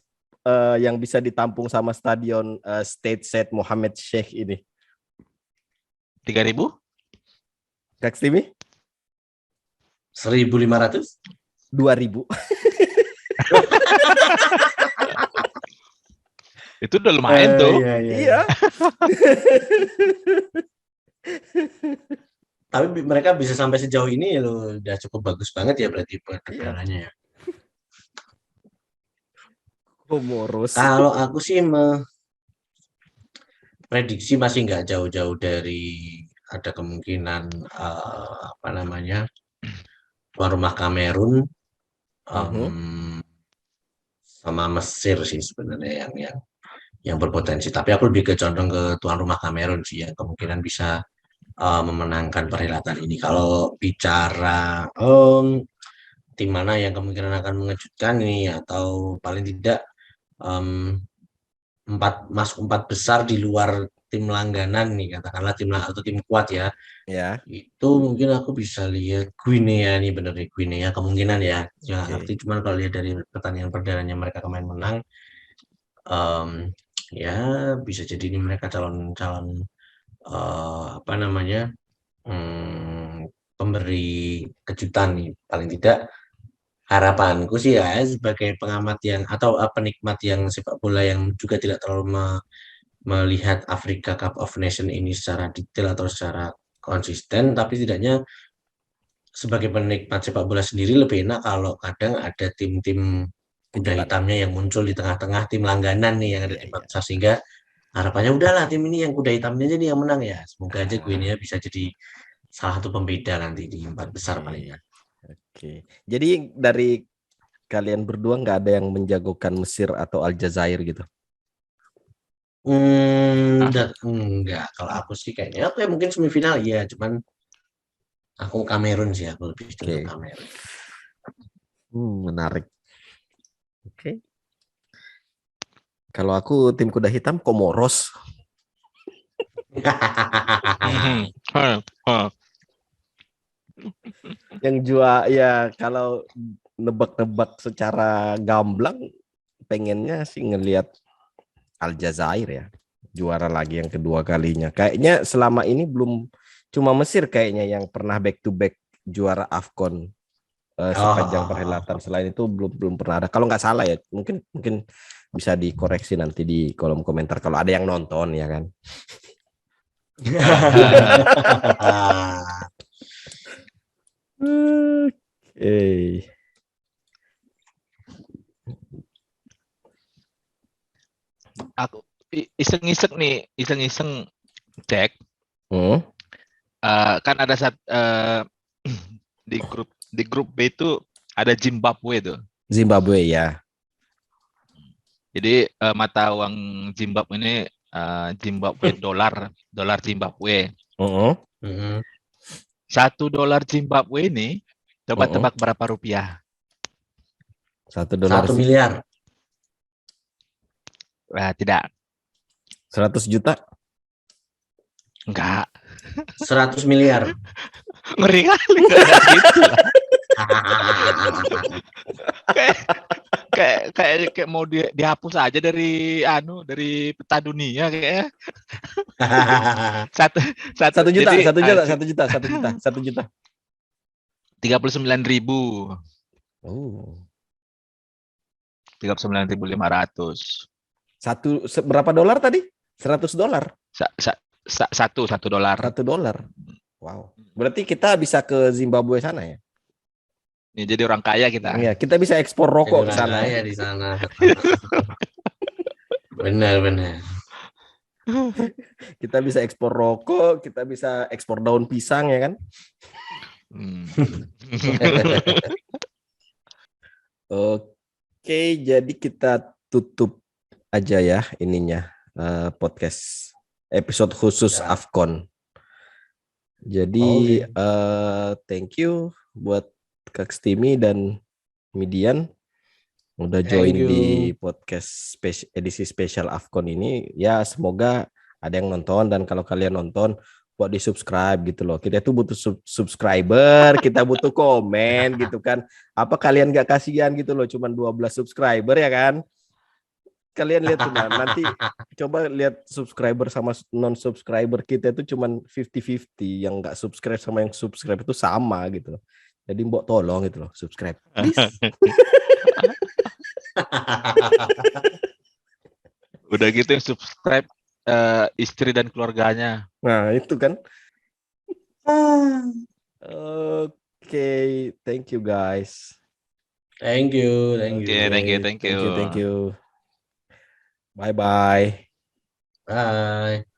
[SPEAKER 1] yang bisa ditampung sama stadion State Said Mohammed Sheikh ini?
[SPEAKER 3] 3.000?
[SPEAKER 1] Kak Stimi?
[SPEAKER 2] 1.500?
[SPEAKER 1] 2.000.
[SPEAKER 3] Itu udah lumayan tuh.
[SPEAKER 1] Iya.
[SPEAKER 2] Tapi mereka bisa sampai sejauh ini loh, udah cukup bagus banget ya berarti perkembangannya ya.
[SPEAKER 1] Komoros.
[SPEAKER 2] Kalau aku sih prediksi masih nggak jauh-jauh dari ada kemungkinan tuan rumah Kamerun sama Mesir sih sebenarnya yang berpotensi. Tapi aku lebih condong ke tuan rumah Kamerun sih ya, kemungkinan bisa memenangkan perhelatan ini. Kalau bicara tim mana yang kemungkinan akan mengejutkan ini atau paling tidak masuk 4 besar di luar tim langganan nih, katakanlah tim kuat ya. Itu mungkin aku bisa lihat Guinea nih, bener nih Guinea kemungkinan ya. Arti cuman kalau lihat dari pertandingan perdananya mereka kemarin menang, ya bisa jadi ini mereka calon pemberi kejutan nih, paling tidak. Harapanku sih ya sebagai pengamat atau penikmat yang sepak bola yang juga tidak terlalu melihat Africa Cup of Nations ini secara detail atau secara konsisten, tapi setidaknya sebagai penikmat sepak bola sendiri lebih enak kalau kadang ada tim-tim kuda hitamnya yang muncul di tengah-tengah tim langganan nih yang ada di 4 besar, sehingga harapannya udahlah tim ini yang kuda hitamnya jadi yang menang ya. Semoga aja Guinea bisa jadi salah satu pembeda nanti di 4 besar palingnya.
[SPEAKER 1] Oke. Jadi dari kalian berdua nggak ada yang menjagokan Mesir atau Aljazair gitu?
[SPEAKER 2] Enggak. Kalau aku sih kayaknya mungkin semifinal ya, cuman aku Kamerun sih, aku lebih cenderung Kamerun.
[SPEAKER 1] Menarik. Oke. Kalau aku tim kuda hitam Komoros. Yang jual ya, kalau nebak-nebak secara gamblang pengennya sih ngelihat Aljazair ya juara lagi yang kedua kalinya. Kayaknya selama ini belum, cuma Mesir kayaknya yang pernah back to back juara AFCON sepanjang perhelatan. Selain itu belum pernah ada. Kalau nggak salah ya, mungkin bisa dikoreksi nanti di kolom komentar kalau ada yang nonton ya kan. Oke.
[SPEAKER 3] Aku iseng-iseng nih, iseng-iseng cek. Kan ada di grup B itu ada Zimbabwe tuh.
[SPEAKER 1] Zimbabwe ya.
[SPEAKER 3] Jadi mata uang Zimbabwe ini Zimbabwe dolar Zimbabwe. $1 Zimbabwe ini coba tebak berapa rupiah?
[SPEAKER 1] $1
[SPEAKER 2] miliar.
[SPEAKER 3] Tidak.
[SPEAKER 1] 100 juta?
[SPEAKER 3] Enggak.
[SPEAKER 2] 100 miliar.
[SPEAKER 3] Ngeri kali gitu. kayak mau dihapus aja dari peta dunia kayaknya.
[SPEAKER 1] 1 juta,
[SPEAKER 3] jadi,
[SPEAKER 1] 1 juta.
[SPEAKER 3] 39.000. 39.500.
[SPEAKER 1] Berapa dolar tadi? $100.
[SPEAKER 3] $1.
[SPEAKER 1] $1. Wow. Berarti kita bisa ke Zimbabwe sana ya?
[SPEAKER 3] Ya, jadi orang kaya kita.
[SPEAKER 1] Iya, kita bisa ekspor rokok ke sana.
[SPEAKER 2] Kaya di sana. Benar.
[SPEAKER 1] Kita bisa ekspor rokok, kita bisa ekspor daun pisang ya kan? Oke, jadi kita tutup aja ya ininya podcast episode khusus AFCON. Jadi thank you buat Kak Stimi dan Midian udah join di podcast edisi spesial AFCON ini. Ya semoga ada yang nonton, dan kalau kalian nonton buat di subscribe gitu loh. Kita tuh butuh subscriber, kita butuh komen gitu kan. Apa kalian gak kasihan gitu loh, cuman 12 subscriber ya kan? Kalian lihat tuh nanti coba lihat subscriber sama non subscriber kita itu cuman 50-50, yang nggak subscribe sama yang subscribe itu sama gitu loh. Jadi mbok tolong gitu loh, subscribe please.
[SPEAKER 3] Udah gitu subscribe istri dan keluarganya.
[SPEAKER 1] Nah itu kan. Oke, thank you guys.
[SPEAKER 2] Thank you.
[SPEAKER 3] Thank you.
[SPEAKER 1] Bye bye.
[SPEAKER 2] Bye.